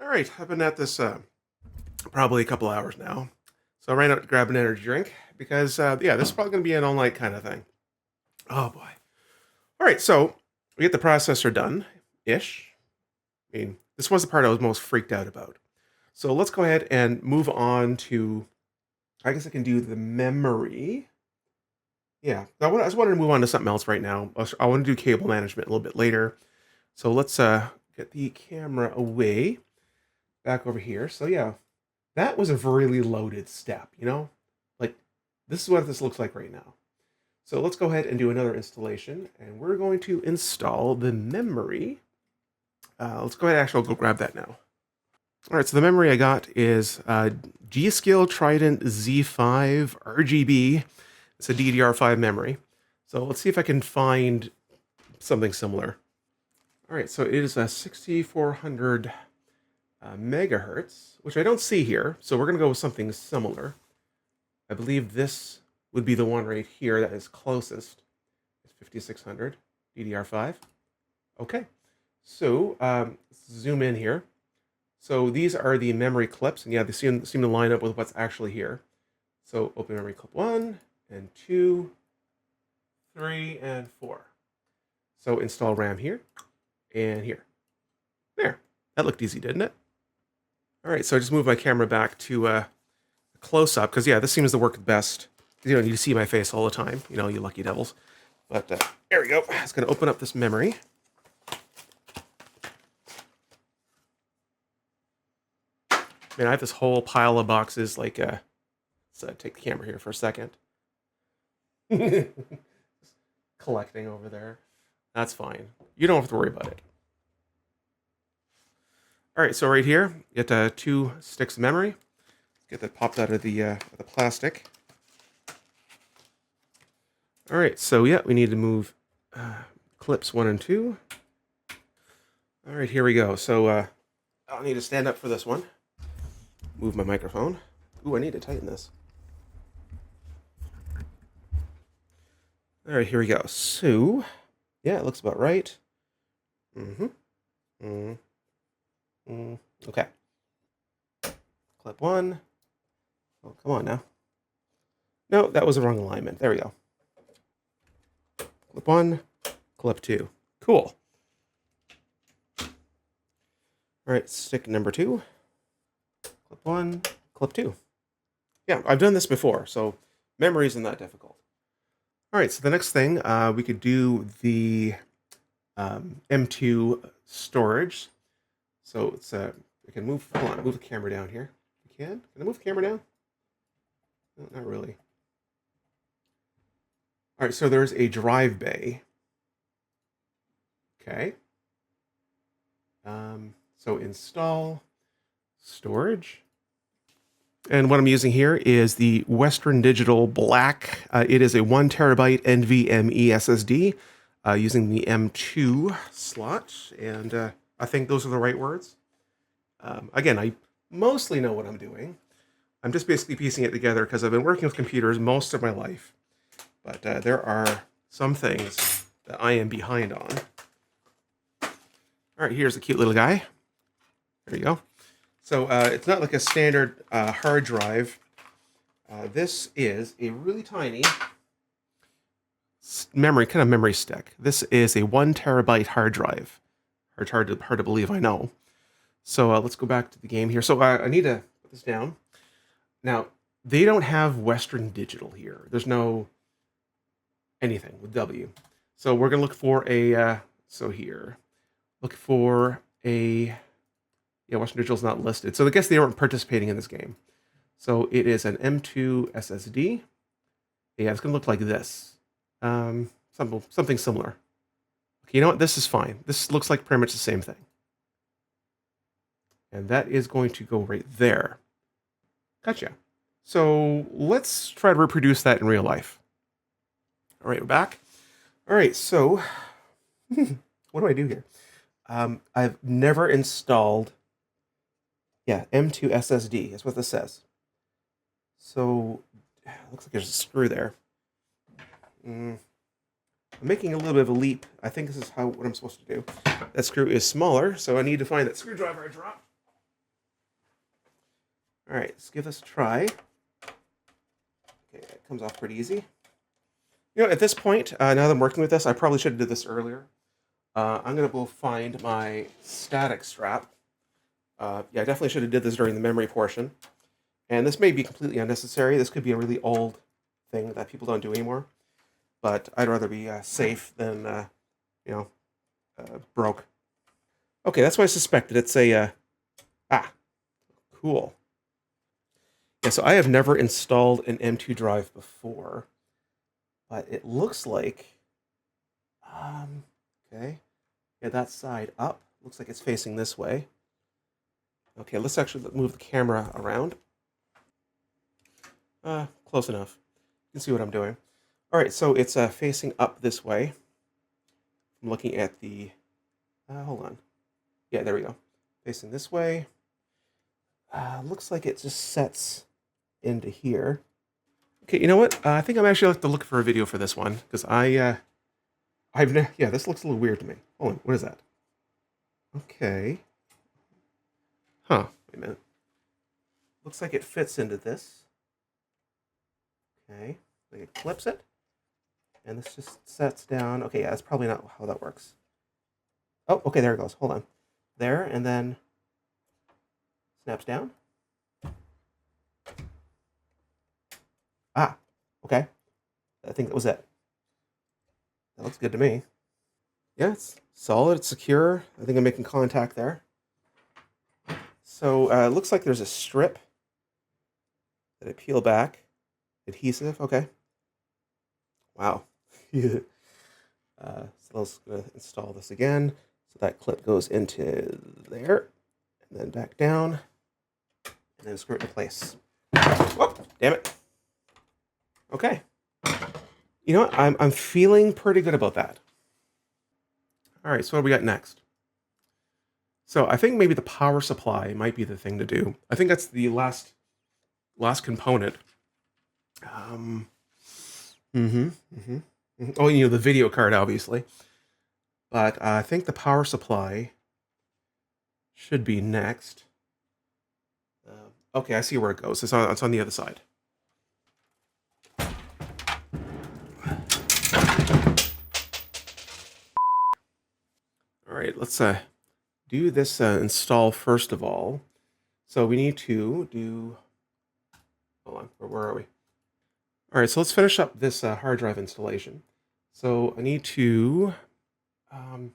All right, I've been at this probably a couple hours now. So I ran out to grab an energy drink because, yeah, this is probably going to be an all-night kind of thing. Oh, boy. All right, so we get the processor done-ish. I mean, this was the part I was most freaked out about. So let's go ahead and move on to, I guess I can do the memory. Yeah, I just wanted to move on to something else right now. I want to do cable management a little bit later. So let's get the camera away, back over here. So yeah, that was a really loaded step, you know? Like, this is what this looks like right now. So let's go ahead and do another installation, and we're going to install the memory. Let's go ahead and actually go grab that now. All right, so the memory I got is G.Skill Trident Z5 RGB. It's a DDR5 memory. So let's see if I can find something similar. All right, so it is a 6400 megahertz, which I don't see here. So we're going to go with something similar. I believe this would be the one right here that is closest. It's 5600 DDR5. Okay, so let's zoom in here. So these are the memory clips, and yeah, they seem to line up with what's actually here. So open memory clip 1 and 2, 3, and 4. So install RAM here and here. There. That looked easy, didn't it? All right, so I just moved my camera back to close-up, because yeah, this seems to work best. You know, you see my face all the time, you know, you lucky devils. But there we go. It's going to open up this memory. Man, I have this whole pile of boxes, like, so take the camera here for a second. Collecting over there. That's fine. You don't have to worry about it. All right, so right here, you get 2 sticks of memory. Get that popped out of the plastic. All right, so yeah, we need to move clips 1 and 2. All right, here we go. So I'll need to stand up for this one. Move my microphone. Ooh, I need to tighten this. All right, here we go. So, yeah, it looks about right. Okay. Clip 1. Oh, come on now. No, that was the wrong alignment. There we go. Clip 1, clip 2. Cool. All right, stick number 2. Clip 1, clip 2. Yeah, I've done this before, so memory isn't that difficult. All right, so the next thing, we could do the M2 storage. So it's I can move. Hold on, move the camera down here. You can? Can I move the camera down? No, not really. All right, so there's a drive bay. Okay. So install storage. And what I'm using here is the Western Digital Black. It is a 1 terabyte NVMe SSD using the M2 slot. And I think those are the right words. Again, I mostly know what I'm doing. I'm just basically piecing it together because I've been working with computers most of my life. But there are some things that I am behind on. All right, here's a cute little guy. There you go. So it's not like a standard hard drive. This is a really tiny memory stick. This is a 1 terabyte hard drive. Hard to believe, I know. So let's go back to the game here. So I need to put this down. Now, they don't have Western Digital here. There's no anything with W. So we're going to look for a, so here, look for a, yeah, Western Digital's not listed. So I guess they weren't participating in this game. So it is an M2 SSD. Yeah, it's going to look like this. Something similar. Okay, you know what? This is fine. This looks like pretty much the same thing. And that is going to go right there. Gotcha. So let's try to reproduce that in real life. All right, we're back. All right, so what do I do here? I've never installed, yeah, M2 SSD. That's what this says. So looks like there's a screw there. I'm making a little bit of a leap. I think this is what I'm supposed to do. That screw is smaller, so I need to find that screwdriver I dropped. All right, let's give this a try. comes off pretty easy. You know, at this point, now that I'm working with this, I probably should have did this earlier. I'm going to go find my static strap. Yeah, I definitely should have did this during the memory portion. And this may be completely unnecessary. This could be a really old thing that people don't do anymore. But I'd rather be safe than, broke. Okay, that's what I suspected. It's a, cool. Yeah, so I have never installed an M2 drive before. But it looks like, okay. Yeah, that side up. Looks like it's facing this way. Okay, let's actually move the camera around. Close enough. You can see what I'm doing. All right, so it's facing up this way. I'm looking at the, hold on. Yeah, there we go. Facing this way. Looks like it just sets into here. Okay, you know what? I think I'm actually have to look for a video for this one because yeah, this looks a little weird to me. Hold on, what is that? Okay. Huh, wait a minute. Looks like it fits into this. Okay, like it clips it. And this just sets down. Okay, yeah, that's probably not how that works. Oh, okay, there it goes. Hold on. There, and then snaps down. Ah, okay. I think that was it. That looks good to me. Yeah, it's solid, it's secure. I think I'm making contact there. So it looks like there's a strip that I peel back. Adhesive, okay. Wow. So let's install this again. So that clip goes into there, and then back down, and then screw it in place. Whoop, damn it. Okay. You know what? I'm feeling pretty good about that. All right, so what do we got next? So I think maybe the power supply might be the thing to do. I think that's the last component. Oh, you know, the video card, obviously. But I think the power supply should be next. Okay, I see where it goes. It's on the other side. All right, let's do this install first of all. So we need to do, hold on, where are we? All right, so let's finish up this hard drive installation. So I need to, oh,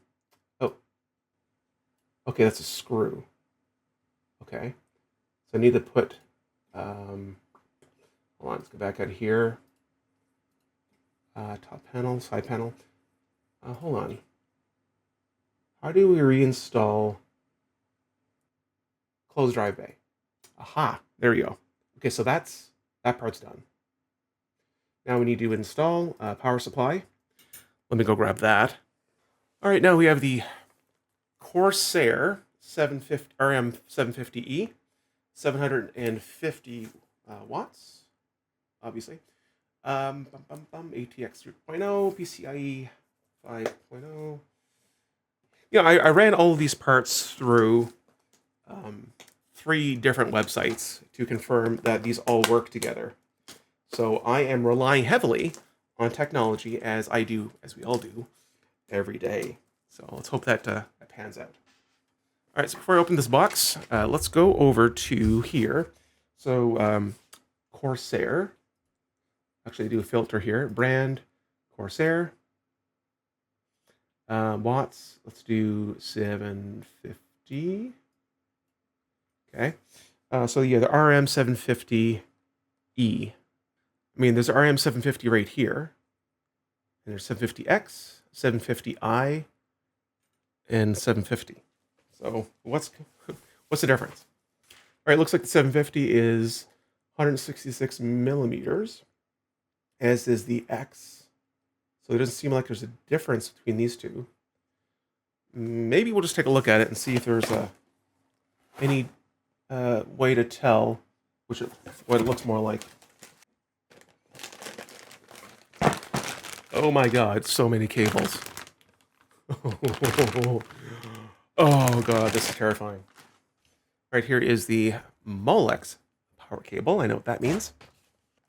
okay, that's a screw. Okay, so I need to put, hold on, let's go back out here. Top panel, side panel. Hold on. How do we reinstall close drive bay? Aha, there we go. Okay, so that part's done. Now we need to install power supply. Let me go grab that. All right, now we have the Corsair RM750e, 750 watts, obviously. ATX 3.0, PCIe 5.0. You know, I ran all of these parts through 3 different websites to confirm that these all work together. So I am relying heavily on technology as we all do, every day. So let's hope that pans out. All right, so before I open this box, let's go over to here. So Corsair, actually do a filter here, brand, Corsair. Watts, let's do 750. Okay. So yeah, the RM750e. I mean, there's RM750 right here. And there's 750X, 750i, and 750. So what's the difference? All right, looks like the 750 is 166 millimeters, as is the X. So it doesn't seem like there's a difference between these two. Maybe we'll just take a look at it and see if there's any way to tell what it looks more like. Oh my God, so many cables. Oh God, this is terrifying. Right here is the Molex power cable. I know what that means.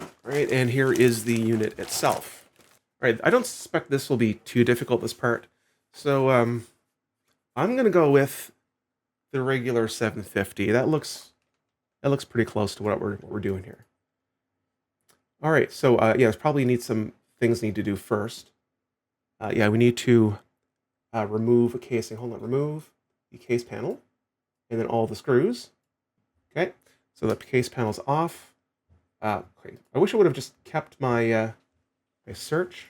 All right, and here is the unit itself. All right, I don't suspect this will be too difficult, this part. So I'm going to go with the regular 750. That looks pretty close to what we're doing here. All right, so yeah, there's probably some things need to do first. Yeah, we need to remove a casing. Hold on, remove the case panel, and then all the screws. Okay, so the case panel's off. Okay, I wish I would have just kept my my search.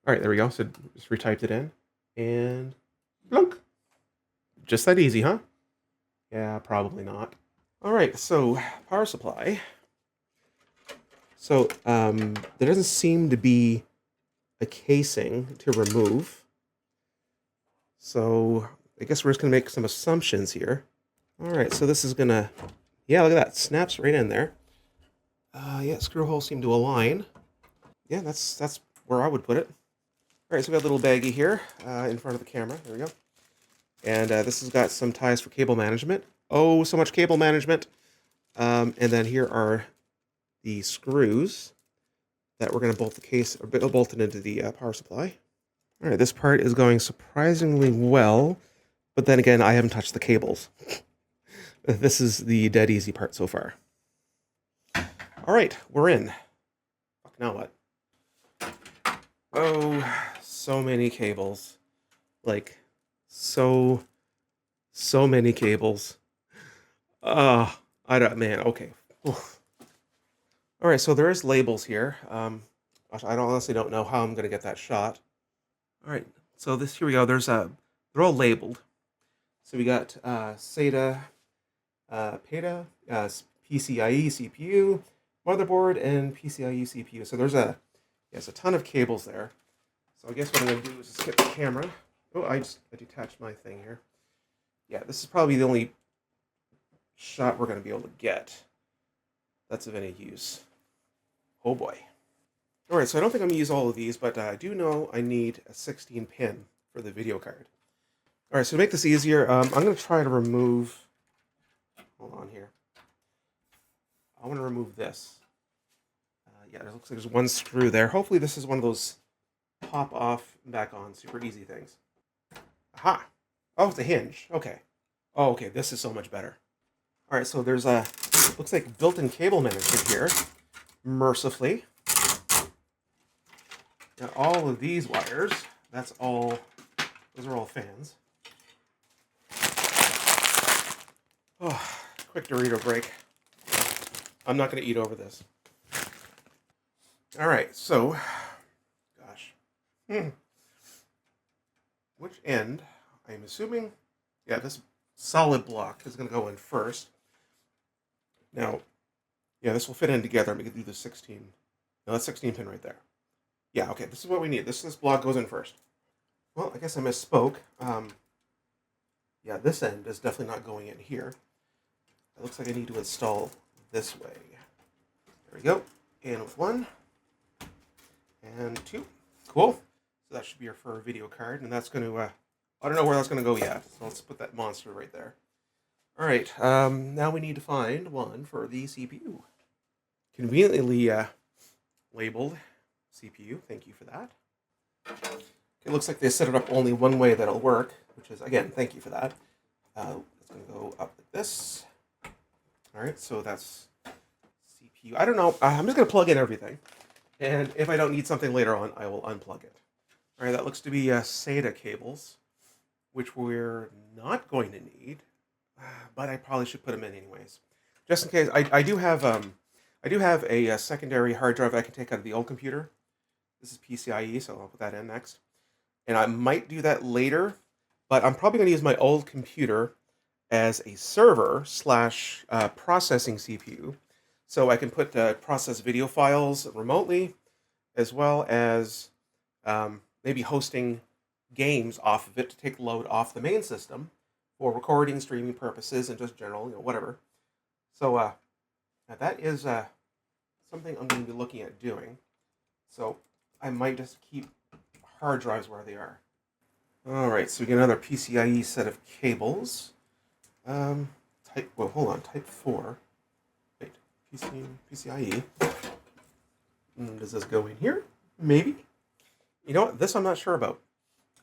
All right, there we go. So just retyped it in, and blunk. Just that easy, huh? Yeah, probably not. All right, so power supply. So there doesn't seem to be a casing to remove. So I guess we're just gonna make some assumptions here. All right, so this is gonna, yeah, look at that, snaps right in there. Yeah, screw holes seem to align. Yeah, that's where I would put it. All right, so we got a little baggie here in front of the camera. There we go. And this has got some ties for cable management. Oh, so much cable management. And then here are the screws that we're going to bolt the case, or bolt it into the power supply. All right, this part is going surprisingly well, but then again, I haven't touched the cables. This is the dead easy part so far. All right, we're in. Fuck, now what? Oh, so many cables. Like, so many cables. I don't, man, okay. Oof. All right, so there is labels here. I honestly don't know how I'm going to get that shot. All right, so here we go. They're all labeled. So we got SATA, PATA, PCIe CPU, motherboard, and PCIe CPU. So there's a ton of cables there. So I guess what I'm going to do is just get the camera. Oh, I detached my thing here. Yeah, this is probably the only shot we're going to be able to get that's of any use. Oh boy. All right, so I don't think I'm going to use all of these, but I do know I need a 16 pin for the video card. All right, so to make this easier, I'm going to try to remove, hold on here. I want to remove this. Yeah, it looks like there's one screw there. Hopefully this is one of those pop off, back on, super easy things. Aha! Oh, it's a hinge. Okay. Oh, okay, this is so much better. All right, so there's looks like built-in cable management here, mercifully. Now all of these wires, those are all fans. Oh, quick Dorito break. I'm not going to eat over this. All right, so, gosh. Which end, I'm assuming, yeah, this solid block is going to go in first. Now, yeah, this will fit in together. I'm going to do the 16. Now, that's 16 pin right there. Yeah, okay, this is what we need. This block goes in first. Well, I guess I misspoke. Yeah, this end is definitely not going in here. It looks like I need to install this way. There we go. In with one. And two. Cool. So that should be for our video card. And that's going to, I don't know where that's going to go yet. So let's put that monster right there. All right. Now we need to find one for the CPU. Conveniently labeled CPU. Thank you for that. It looks like they set it up only one way that'll work, which is, again, thank you for that. It's going to go up like this. All right, so that's CPU. I don't know. I'm just going to plug in everything. And if I don't need something later on, I will unplug it. All right, that looks to be SATA cables, which we're not going to need, but I probably should put them in anyways. Just in case, I do have a secondary hard drive I can take out of the old computer. This is PCIe, so I'll put that in next. And I might do that later, but I'm probably going to use my old computer as a server / processing CPU. So I can process video files remotely, as well as maybe hosting games off of it to take load off the main system for recording, streaming purposes, and just general, whatever. So that is something I'm going to be looking at doing. So I might just keep hard drives where they are. All right, so we get another PCIe set of cables. Type 4. Wait, PCIe. Does this go in here? Maybe. You know what? This I'm not sure about.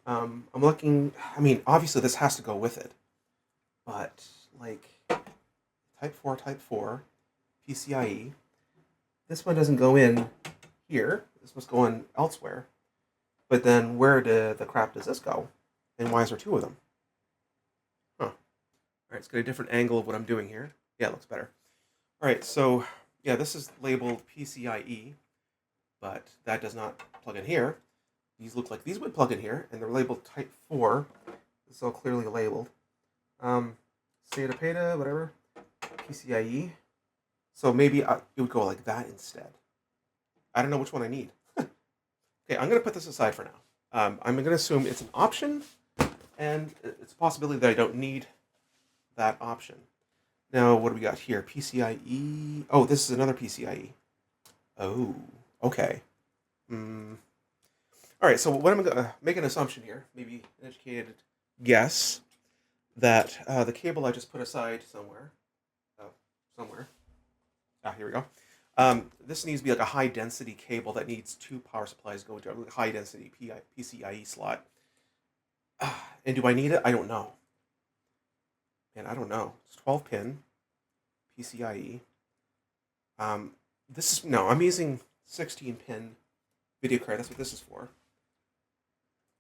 I'm looking. I mean, obviously this has to go with it, but like Type 4, PCIe. This one doesn't go in here. This must go in elsewhere. But then where the crap does this go? And why is there two of them? Huh. All right, let's get a different angle of what I'm doing here. Yeah, it looks better. All right, so yeah, this is labeled PCIe, but that does not plug in here. These look like these would plug in here, and they're labeled Type 4. This is all clearly labeled. SATA PATA, whatever. PCIe. So maybe it would go like that instead. I don't know which one I need. Okay, I'm going to put this aside for now. I'm going to assume it's an option, and it's a possibility that I don't need that option. Now, what do we got here? PCIe. Oh, this is another PCIe. Oh, okay. All right, so what I'm going to make an assumption here, maybe an educated guess, that the cable I just put aside somewhere. Here we go. This needs to be like a high density cable that needs two power supplies going to a high density PCIe slot. And do I need it? I don't know. And I don't know. It's 12 pin PCIe. I'm using 16 pin video card. That's what this is for.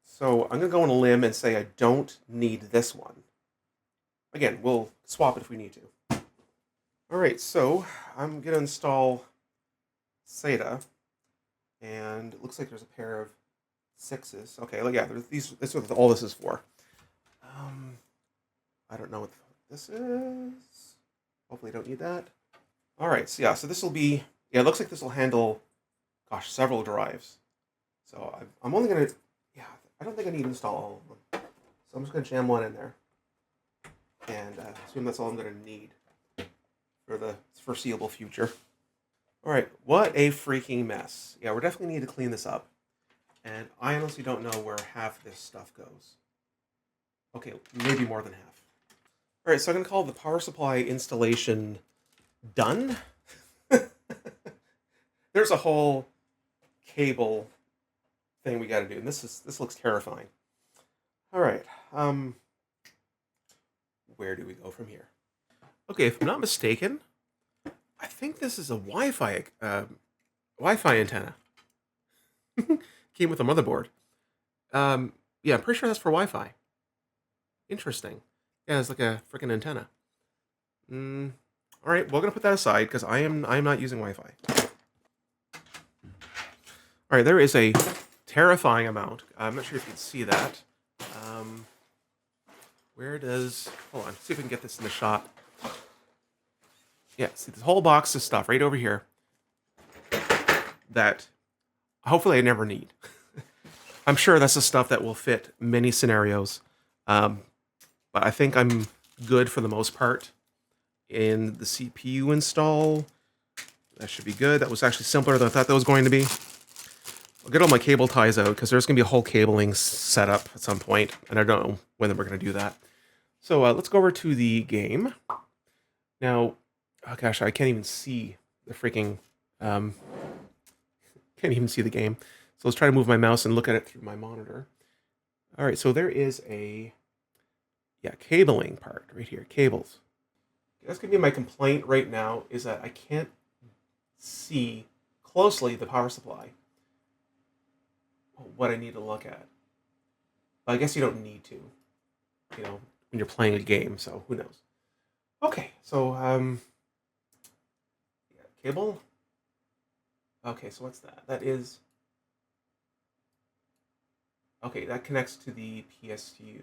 So I'm gonna go on a limb and say I don't need this one. Again, we'll swap it if we need to. All right, so I'm gonna install SATA, and it looks like there's a pair of 6s. Okay, yeah, these. That's what all this is for. I don't know what this is. Hopefully, I don't need that. All right, so yeah, so this will be. Yeah, it looks like this will handle, gosh, several drives. So I'm only gonna. Yeah, I don't think I need to install all of them. So I'm just gonna jam one in there, and assume that's all I'm gonna need for the foreseeable future. All right, what a freaking mess. Yeah, we're definitely need to clean this up. And I honestly don't know where half this stuff goes. Okay, maybe more than half. All right, so I'm going to call the power supply installation done. There's a whole cable thing we got to do, and this looks terrifying. All right, where do we go from here? Okay, if I'm not mistaken, I think this is a Wi-Fi antenna. Came with a motherboard. Yeah, I'm pretty sure that's for Wi-Fi. Interesting. Yeah, it's like a freaking antenna. All right, we're gonna put that aside because I'm not using Wi-Fi. All right, there is a terrifying amount. I'm not sure if you can see that. Hold on, see if we can get this in the shot. Yeah, see this whole box of stuff right over here that hopefully I never need. I'm sure that's the stuff that will fit many scenarios. But I think I'm good for the most part. In the CPU install, that should be good. That was actually simpler than I thought that was going to be. I'll get all my cable ties out because there's going to be a whole cabling setup at some point, and I don't know when we're going to do that. So let's go over to the game. Now, oh gosh, I can't even see the freaking... can't even see the game. So let's try to move my mouse and look at it through my monitor. All right, so there is a cabling part right here, cables. That's going to be my complaint right now, is that I can't see closely the power supply, what I need to look at. But I guess you don't need to, when you're playing a game, so who knows. Okay, so, cable. Okay, so what's that? That is... Okay, that connects to the PSU.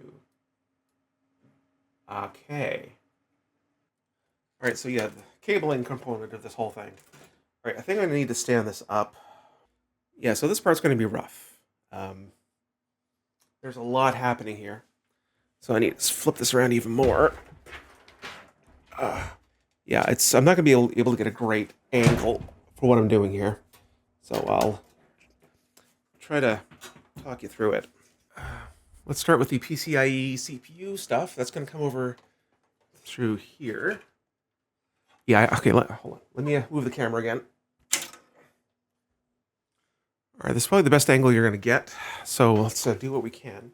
Okay. All right, so yeah, the cabling component of this whole thing. All right, I think I need to stand this up. Yeah, so this part's going to be rough. There's a lot happening here. So I need to flip this around even more. Yeah, I'm not going to be able to get a great angle for what I'm doing here. So I'll try to talk you through it. Let's start with the PCIe CPU stuff. That's going to come over through here. Yeah, okay, hold on. Let me move the camera again. All right, this is probably the best angle you're going to get, so let's do what we can.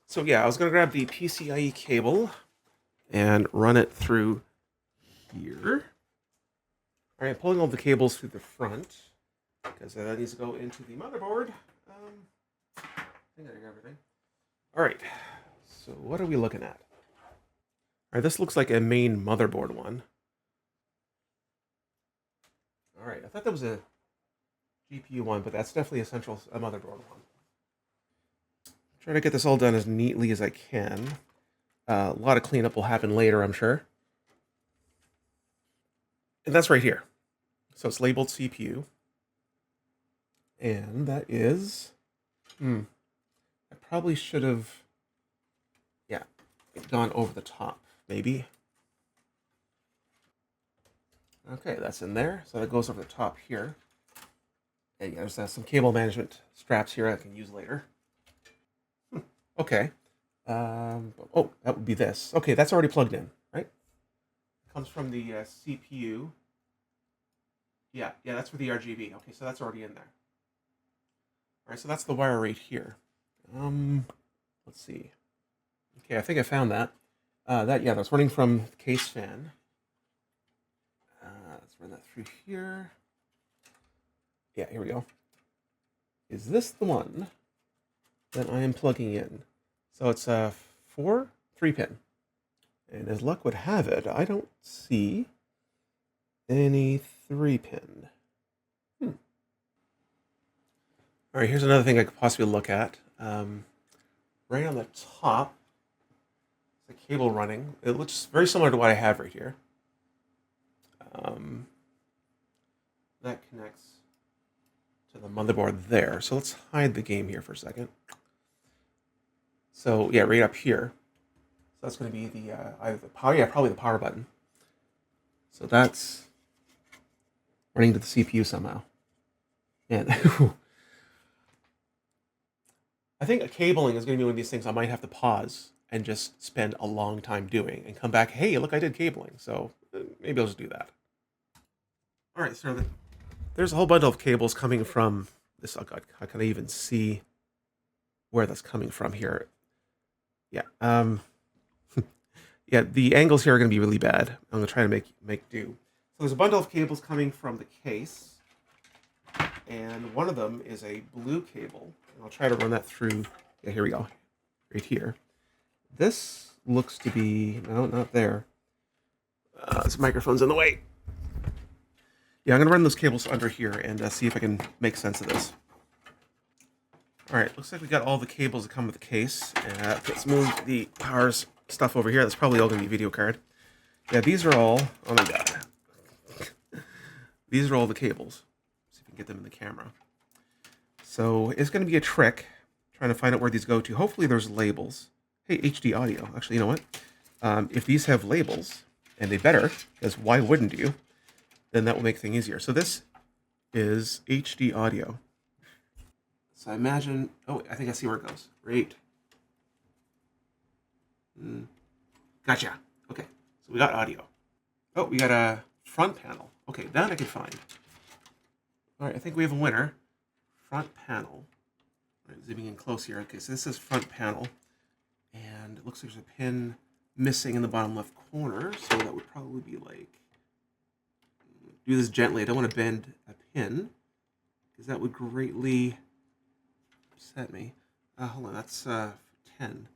So yeah, I was going to grab the PCIe cable and run it through here. All right, I'm pulling all the cables through the front because that needs to go into the motherboard. I think I got everything. All right, so what are we looking at? All right, this looks like a main motherboard one. All right, I thought that was a GPU one, but that's definitely a motherboard one. Try to get this all done as neatly as I can. A lot of cleanup will happen later, I'm sure. And that's right here. So it's labeled CPU. And that is... I probably should have... Yeah, gone over the top, maybe. Okay, that's in there. So that goes over the top here. And yeah, there's some cable management straps here I can use later. Okay. Oh, that would be this. Okay, that's already plugged in, right? It comes from the CPU. Yeah, that's for the RGB. Okay, so that's already in there. All right, so that's the wire right here. Let's see. Okay, I think I found that. That's running from the case fan. Let's run that through here. Yeah, here we go. Is this the one that I am plugging in? So it's a 3-pin. And as luck would have it, I don't see any 3-pin. All right, here's another thing I could possibly look at. Right on the top, the cable running. It looks very similar to what I have right here. That connects to the motherboard there. So let's hide the game here for a second. So yeah, right up here. So that's going to be the either the power, probably the power button. So that's running to the CPU somehow. And I think a cabling is going to be one of these things I might have to pause and just spend a long time doing and come back. Hey, look, I did cabling. So maybe I'll just do that. All right, so there's a whole bundle of cables coming from this. Oh God, how can I even see where that's coming from here? Yeah. Yeah, the angles here are going to be really bad. I'm going to try to make do. So there's a bundle of cables coming from the case, and one of them is a blue cable. And I'll try to run that through. Yeah, here we go. Right here. This looks to be... No, not there. This microphone's in the way. Yeah, I'm going to run those cables under here and see if I can make sense of this. All right, looks like we got all the cables that come with the case. Let's move the power stuff over here. That's probably all going to be video card. Yeah, these are all... Oh my God. These are all the cables. See if we can get them in the camera. So it's going to be a trick trying to find out where these go to. Hopefully there's labels. Hey, HD audio. Actually, you know what? If these have labels, and they better, because why wouldn't you? Then that will make things easier. So this is HD audio. So I imagine... Oh, I think I see where it goes. Great. Gotcha. Okay, so we got audio. Oh, we got a front panel. Okay, that I can find. All right, I think we have a winner. Front panel. All right, zooming in close here. Okay, so this is front panel. And it looks like there's a pin missing in the bottom left corner. So that would probably be like... Do this gently. I don't want to bend a pin, because that would greatly upset me. Hold on, that's 10.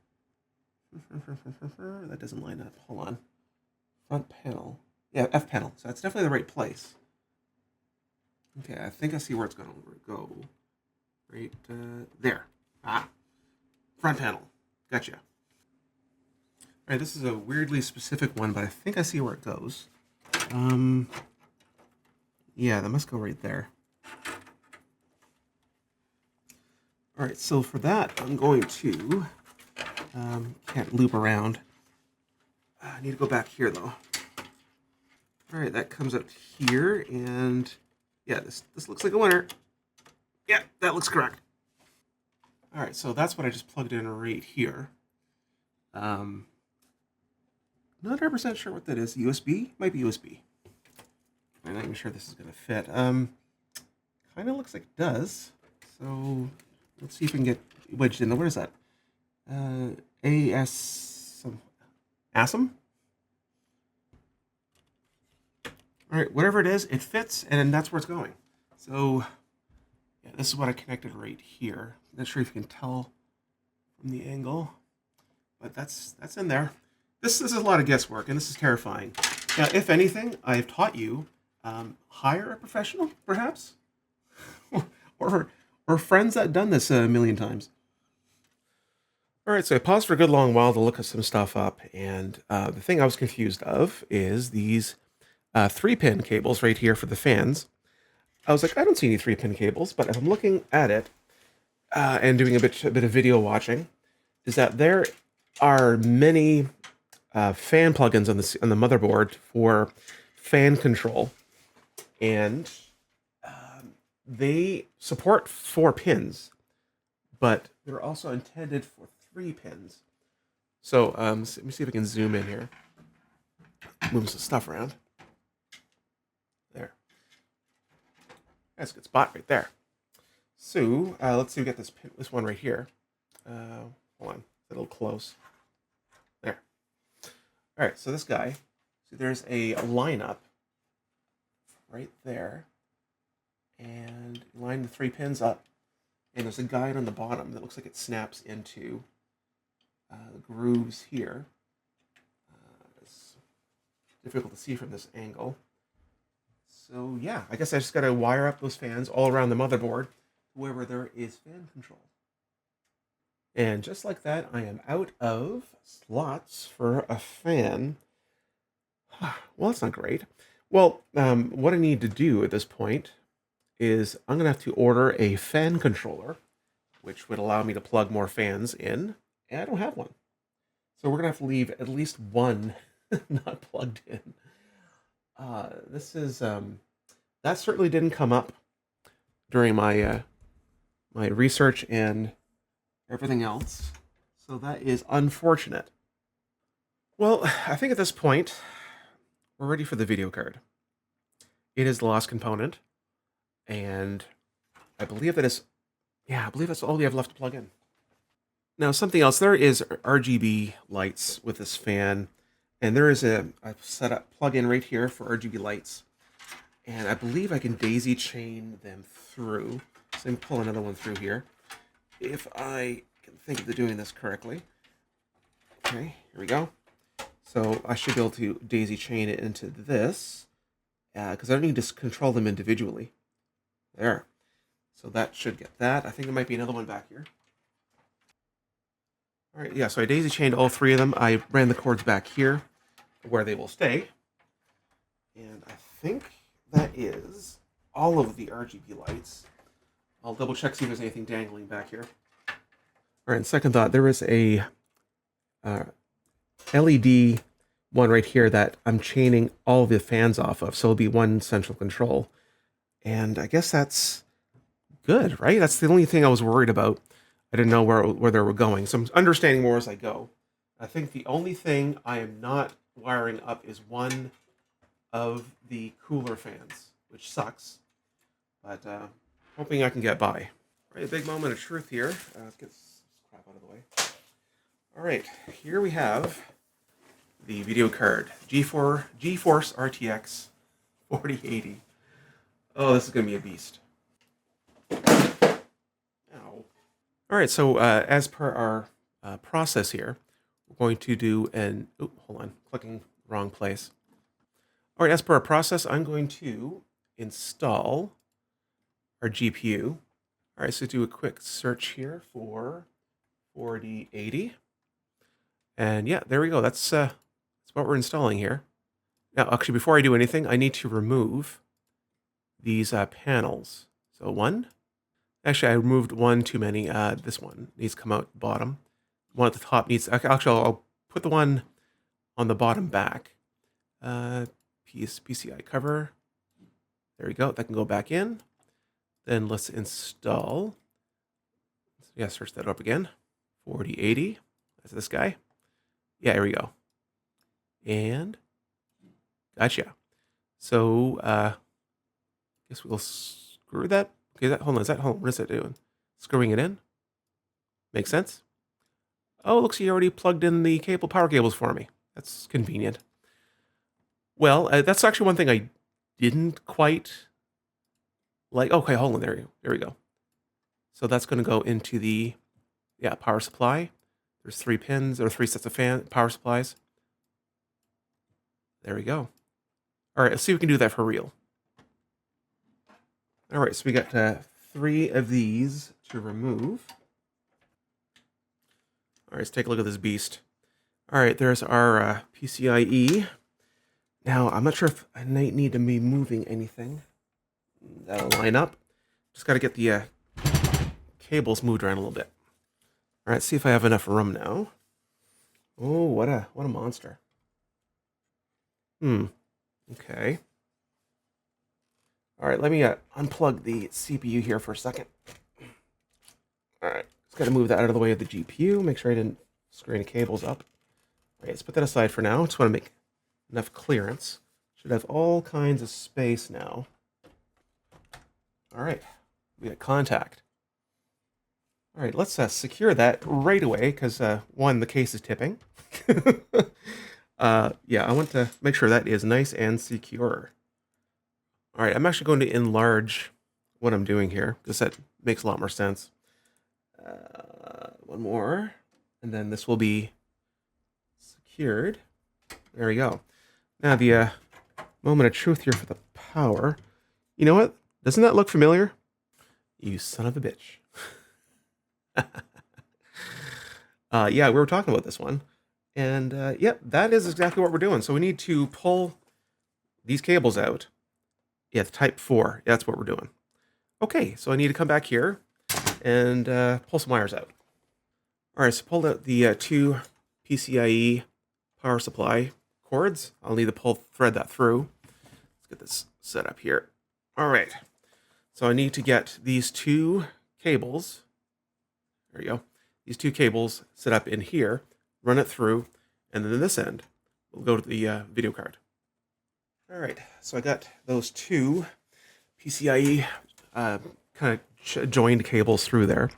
That doesn't line up. Hold on. Front panel. Yeah, F panel. So that's definitely the right place. Okay, I think I see where it's going to go. Right there. Front panel. Gotcha. All right, this is a weirdly specific one, but I think I see where it goes. Yeah, that must go right there. All right, so for that, I'm going to... can't loop around. I need to go back here, though. All right, that comes out here, and... Yeah, this looks like a winner. Yeah, that looks correct. All right, so that's what I just plugged in right here. Not 100% sure what that is. USB? Might be USB. I'm not even sure this is going to fit. Kind of looks like it does. So let's see if we can get wedged in. What is that? ASM? All right, whatever it is, it fits, and that's where it's going. So yeah, this is what I connected right here. Not sure if you can tell from the angle, but that's in there. This is a lot of guesswork, and this is terrifying. Now, if anything, I've taught you, hire a professional, perhaps, or friends that have done this a million times. All right, so I paused for a good long while to look at some stuff up, and the thing I was confused of is these 3-pin cables right here for the fans. I was like, I don't see any 3-pin cables, but if I'm looking at it and doing a bit of video watching, is that there are many fan plugins on the motherboard for fan control, and they support 4 pins, but they're also intended for 3 pins. So let me see if I can zoom in here. Move some stuff around. There. That's a good spot right there. So let's see. We got this one right here. Hold on, it's a little close. There. All right. So this guy. See, there's a lineup right there, and line the 3 pins up, and there's a guide on the bottom that looks like it snaps into the grooves here. It's difficult to see from this angle. So yeah, I guess I just got to wire up those fans all around the motherboard, wherever there is fan control. And just like that, I am out of slots for a fan. Well, that's not great. Well, what I need to do at this point is I'm going to have to order a fan controller, which would allow me to plug more fans in, and I don't have one. So we're going to have to leave at least one not plugged in. This is that certainly didn't come up during my my research and everything else, so that is unfortunate. Well, I think at this point we're ready for the video card. It is the last component, and I believe that is, yeah, I believe that's all we have left to plug in. Now, something else, there is RGB lights with this fan, and there is a set up plug-in right here for RGB lights, and I believe I can daisy chain them through. So let me pull another one through here, if I can think of doing this correctly. Okay, here we go. So I should be able to daisy chain it into this, because I don't need to control them individually. There. So that should get that. I think there might be another one back here. All right, yeah, so I daisy chained all 3 of them. I ran the cords back here where they will stay. And I think that is all of the RGB lights. I'll double check, see if there's anything dangling back here. All right, and second thought, there is a LED one right here that I'm chaining all of the fans off of, so it'll be one central control. And I guess that's good, right? That's the only thing I was worried about. I didn't know where they were going, so I'm understanding more as I go. I think the only thing I am not wiring up is one of the cooler fans, which sucks, but hoping I can get by. All right, a big moment of truth here. Let's get this crap out of the way. All right, here we have the video card, GeForce RTX 4080. Oh, this is going to be a beast. Ow. All right, so as per our process here, we're going to do an... Oh, hold on, clicking wrong place. All right, as per our process, I'm going to install our GPU. All right, so do a quick search here for 4080. And yeah, there we go. That's what we're installing here. Now, actually, before I do anything, I need to remove these panels. So one. Actually, I removed one too many. This one needs to come out bottom. One at the top needs... Actually, I'll put the one on the bottom back. PCI cover. There we go. That can go back in. Then let's install. Yeah, search that up again. 4080. That's this guy. Yeah, here we go. And gotcha. So guess we'll screw that. Okay, hold on. What is that doing? screwing it in. Makes sense. Oh, looks like you already plugged in the power cables for me. That's convenient. Well, that's actually one thing I didn't quite like. Okay, hold on. There we go. So that's going to go into the power supply. There's 3 pins or 3 sets of power supplies. There we go. All right, let's see if we can do that for real. All right, so we got 3 of these to remove. All right, let's take a look at this beast. All right, there's our PCIe. Now, I'm not sure if I need to be moving anything. That'll line up. Just got to get the cables moved around a little bit. All right, let's see if I have enough room now. Oh, what a monster. Okay. All right, let me unplug the CPU here for a second. All right, just got to move that out of the way of the GPU. Make sure I didn't screw any cables up. All right, let's put that aside for now. Just want to make enough clearance. Should have all kinds of space now. All right, we got contact. All right, let's secure that right away because, one, the case is tipping. Yeah, I want to make sure that is nice and secure. All right, I'm actually going to enlarge what I'm doing here because that makes a lot more sense. One more, and then this will be secured. There we go. Now the moment of truth here for the power. You know what? Doesn't that look familiar? You son of a bitch. Yeah, we were talking about this one. And yep, that is exactly what we're doing. So we need to pull these cables out. Yeah, the type 4. That's what we're doing. Okay, so I need to come back here and pull some wires out. All right, so pulled out the 2 PCIe power supply cords. I'll need to thread that through. Let's get this set up here. All right, so I need to get these 2 cables. There you go. These 2 cables set up in here, run it through, and then this end will go to the video card. All right, so I got those 2 PCIe kind of joined cables through there.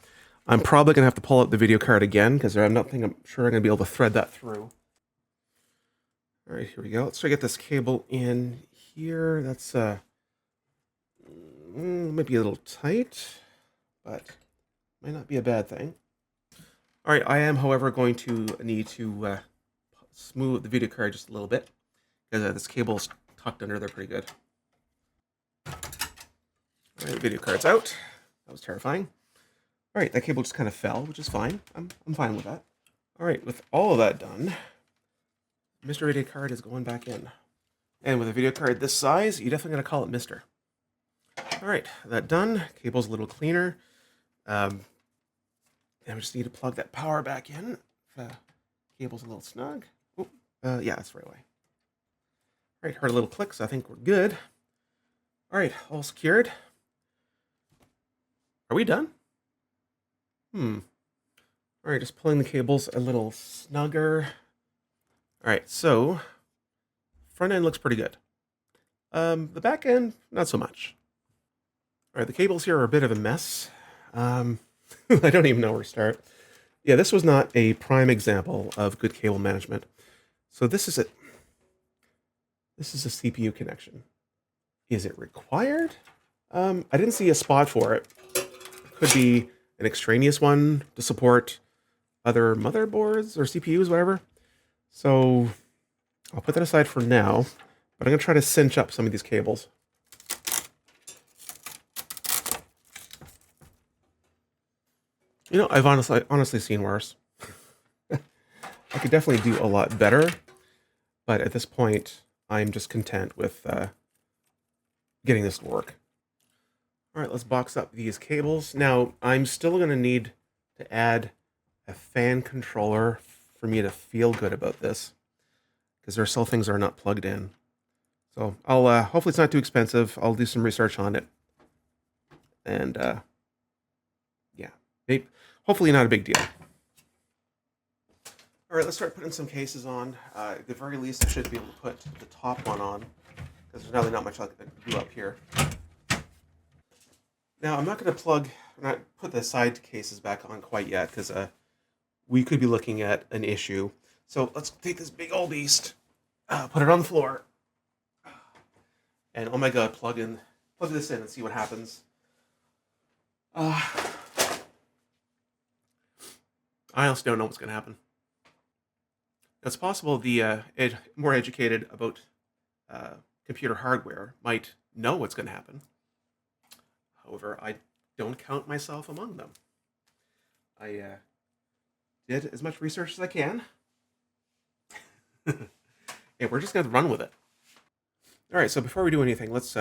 I'm probably going to have to pull out the video card again because I'm sure I'm going to be able to thread that through. All right, here we go. Let's try to get this cable in here. That's might be a little tight, but might not be a bad thing. All right, I am, however, going to need to smooth the video card just a little bit because this cable's tucked under there pretty good. All right, video card's out. That was terrifying. All right, that cable just kind of fell, which is fine. I'm fine with that. All right, with all of that done, Mr. Video Card is going back in. And with a video card this size, you definitely got to call it Mr. All right, that done. Cable's a little cleaner. And we just need to plug that power back in. Cable's a little snug. Oh, yeah, that's right away. All right, heard a little click, so I think we're good. All right, all secured. Are we done? All right, just pulling the cables a little snugger. All right, so front end looks pretty good. The back end, not so much. All right, the cables here are a bit of a mess. I don't even know where to start. Yeah, this was not a prime example of good cable management. So this is a CPU connection. Is it required? I didn't see a spot for it. Could be an extraneous one to support other motherboards or CPUs, whatever. So I'll put that aside for now, but I'm going to try to cinch up some of these cables. You know, I've honestly seen worse. I could definitely do a lot better, but at this point, I'm just content with getting this to work. All right, let's box up these cables. Now, I'm still going to need to add a fan controller for me to feel good about this, because there are still things that are not plugged in. So I'll hopefully it's not too expensive. I'll do some research on it, and yeah, hopefully not a big deal. All right, let's start putting some cases on. At the very least, I should be able to put the top one on, because there's really not much I can do up here. Now, I'm not going to plug not put the side cases back on quite yet because we could be looking at an issue. So let's take this big old beast, put it on the floor, and oh my god, plug this in and see what happens. I honestly don't know what's going to happen. It's possible the more educated about computer hardware might know what's going to happen. However, I don't count myself among them. I did as much research as I can. And we're just going to run with it. All right, so before we do anything, let's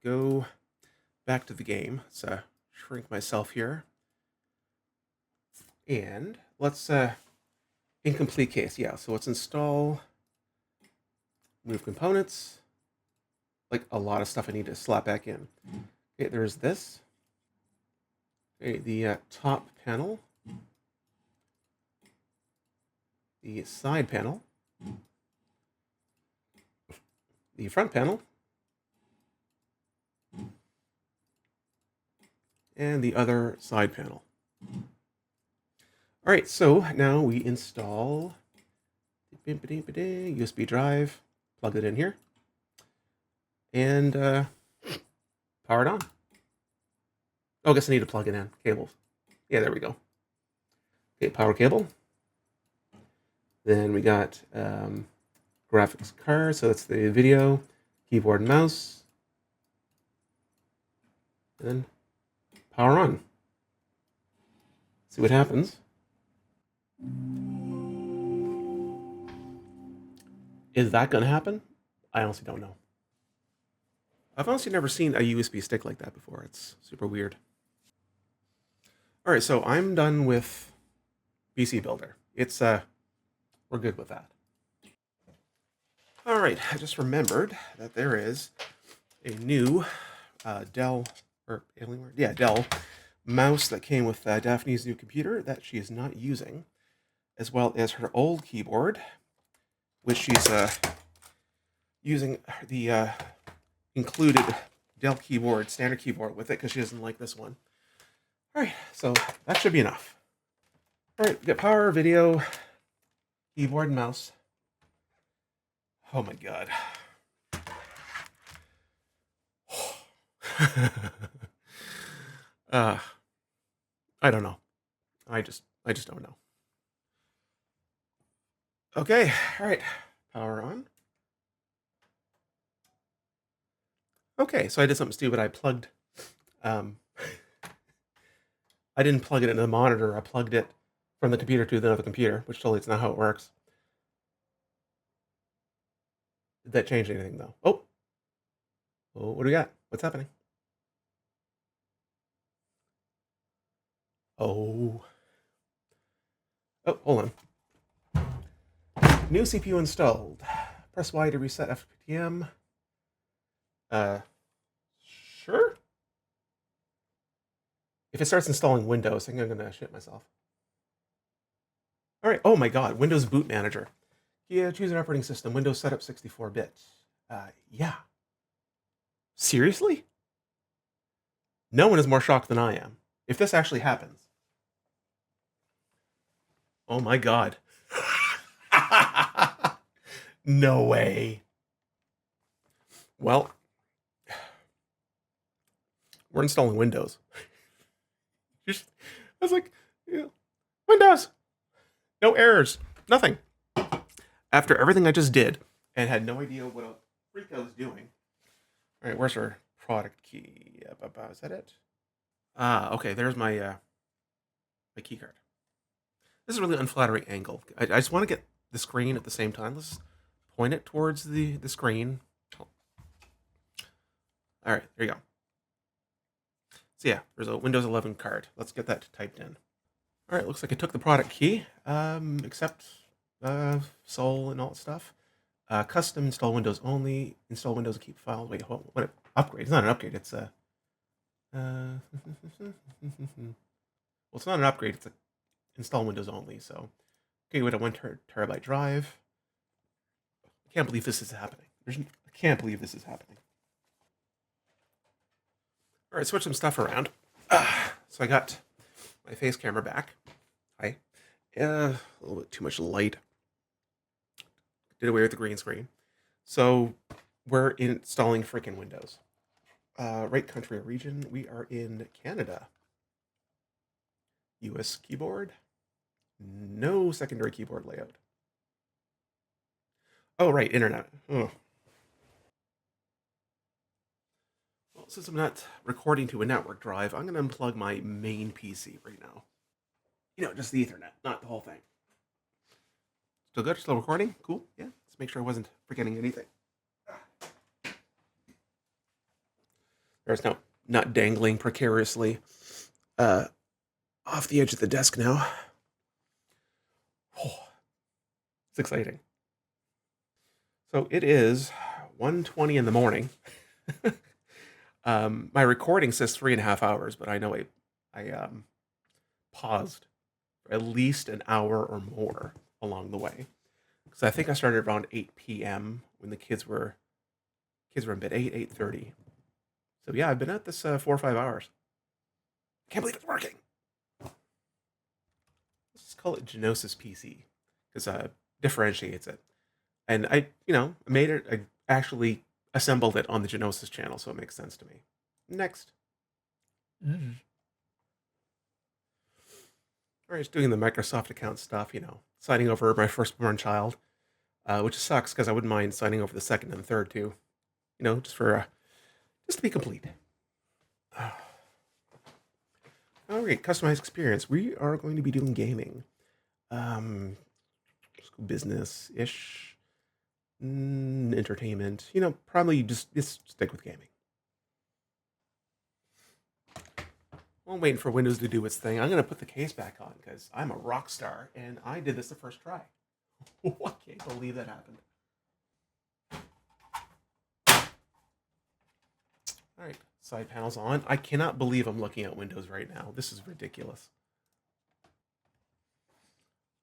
go back to the game. Let's shrink myself here. And let's, incomplete case, yeah. So let's install, move components, like a lot of stuff I need to slap back in. Okay, there's this. Okay, the top panel, the side panel, the front panel, and the other side panel. All right, so now we install USB drive, plug it in here, and power it on. Oh, I guess I need to plug it in. Cables. Yeah, there we go. Okay, power cable. Then we got graphics card, so that's the video, keyboard and mouse. And then power on. See what happens. Is that going to happen? I honestly don't know. I've honestly never seen a USB stick like that before. It's super weird. All right, so I'm done with PC Builder. It's we're good with that. All right, I just remembered that there is a new Dell mouse that came with Daphne's new computer that she is not using, as well as her old keyboard, which she's using the included Dell keyboard, standard keyboard with it, because she doesn't like this one. All right, so that should be enough. All right, we got power, video, keyboard, and mouse. Oh my god. I don't know. I just don't know. Okay, all right, power on. Okay, so I did something stupid. I plugged, I didn't plug it into the monitor. I plugged it from the computer to the other computer, which totally is not how it works. Did that change anything though? Oh, what do we got? What's happening? Oh, hold on. New CPU installed. Press Y to reset FPM. Sure. If it starts installing Windows, I think I'm gonna shit myself. All right. Oh my God. Windows Boot Manager. Yeah, choose an operating system. Windows setup 64-bit. Yeah. Seriously? No one is more shocked than I am. If this actually happens. Oh my God. No way. Well, we're installing Windows. I was like, yeah, Windows. No errors. Nothing. After everything I just did and had no idea what a freak I was doing. All right, where's our product key? Is that it? Okay, there's my my key card. This is a really unflattering angle. I just want to get the screen at the same time. Let's point it towards the screen. All right, there you go. So yeah, there's a Windows 11 card. Let's get that typed in. All right, looks like I took the product key, except Sol and all that stuff. Custom install Windows only. Install Windows and keep files. Wait, what? Upgrade? It's not an upgrade. It's a. Well, it's not an upgrade. It's a install Windows only. So, okay, with a 1 terabyte drive. I can't believe this is happening. I can't believe this is happening. All right, switch some stuff around. So So I got my face camera back. Hi. A little bit too much light. Did away with the green screen. So we're installing freaking Windows. Right country or region, we are in Canada. US keyboard. No secondary keyboard layout. Oh, right, internet. Oh. Well, since I'm not recording to a network drive, I'm going to unplug my main PC right now. You know, just the Ethernet, not the whole thing. Still good? Still recording? Cool. Yeah. Let's make sure I wasn't forgetting anything. There's no not dangling precariously off the edge of the desk now. Oh, it's exciting. So it is 1:20 in the morning. My recording says 3.5 hours, but I know I paused for at least an hour or more along the way. Because I think I started around 8 p.m. when the kids were in bed, 8:30. So yeah, I've been at this 4 or 5 hours. Can't believe it's working. Let's just call it Genosis PC because differentiates it. And I made it. I actually assembled it on the Genosis channel, so it makes sense to me. Next. All right, just doing the Microsoft account stuff. Signing over my firstborn child, which sucks because I wouldn't mind signing over the second and third too. Just to be complete. All right, customized experience. We are going to be doing gaming. Business-ish. Entertainment. Probably just stick with gaming. While I'm waiting for Windows to do its thing, I'm going to put the case back on because I'm a rock star and I did this the first try. I can't believe that happened. All right, side panels on. I cannot believe I'm looking at Windows right now. This is ridiculous.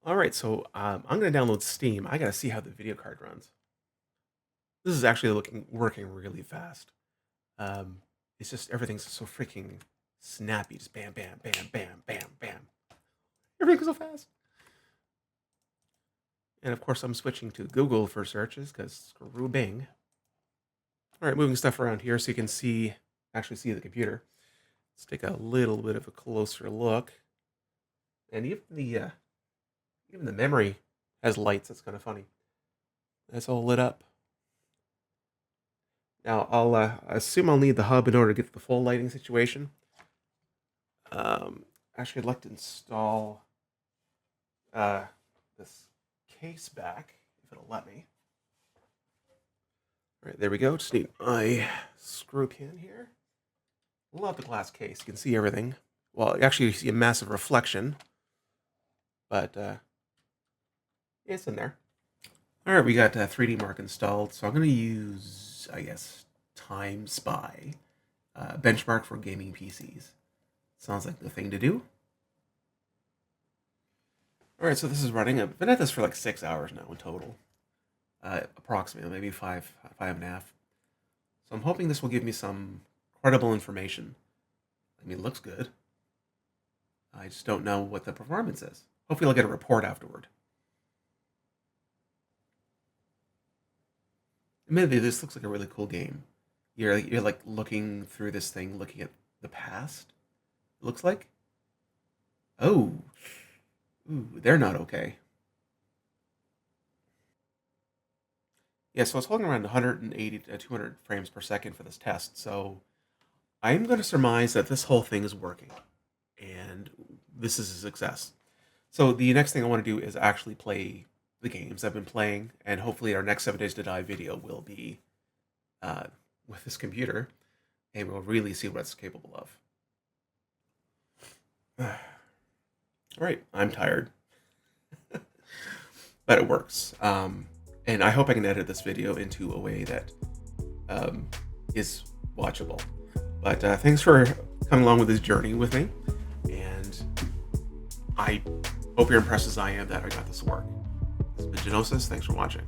All right, so I'm going to download Steam. I got to see how the video card runs. This is actually working really fast. It's just everything's so freaking snappy. Just bam, bam, bam, bam, bam, bam. Everything's so fast. And of course, I'm switching to Google for searches because screw Bing. All right, moving stuff around here so you can actually see the computer. Let's take a little bit of a closer look. And even the memory has lights. That's kind of funny. That's all lit up. Now, I'll assume I'll need the hub in order to get the full lighting situation. Actually, I'd like to install this case back, if it'll let me. All right, there we go. Just need my screw pin here. Love the glass case. You can see everything. Well, actually, you see a massive reflection. But it's in there. All right, we got 3D Mark installed. So I'm going to use, I guess, Time Spy benchmark for gaming PCs. Sounds like the thing to do. All right, so this is running. I've been at this for like 6 hours now in total. Approximately, maybe 5.5. So I'm hoping this will give me some credible information. I mean, it looks good. I just don't know what the performance is. Hopefully I'll get a report afterward. Admittedly, this looks like a really cool game. You're like looking through this thing, looking at the past. It looks like. Oh, ooh, they're not okay. Yeah, so I was holding around 180 to 200 frames per second for this test. So I'm going to surmise that this whole thing is working, and this is a success. So the next thing I want to do is actually play the games I've been playing, and hopefully our next 7 Days to Die video will be with this computer, and we'll really see what it's capable of. All right, I'm tired, but it works. And I hope I can edit this video into a way that is watchable. But thanks for coming along with this journey with me, and I hope you're impressed as I am that I got this to work. This has been Genosis. Thanks for watching.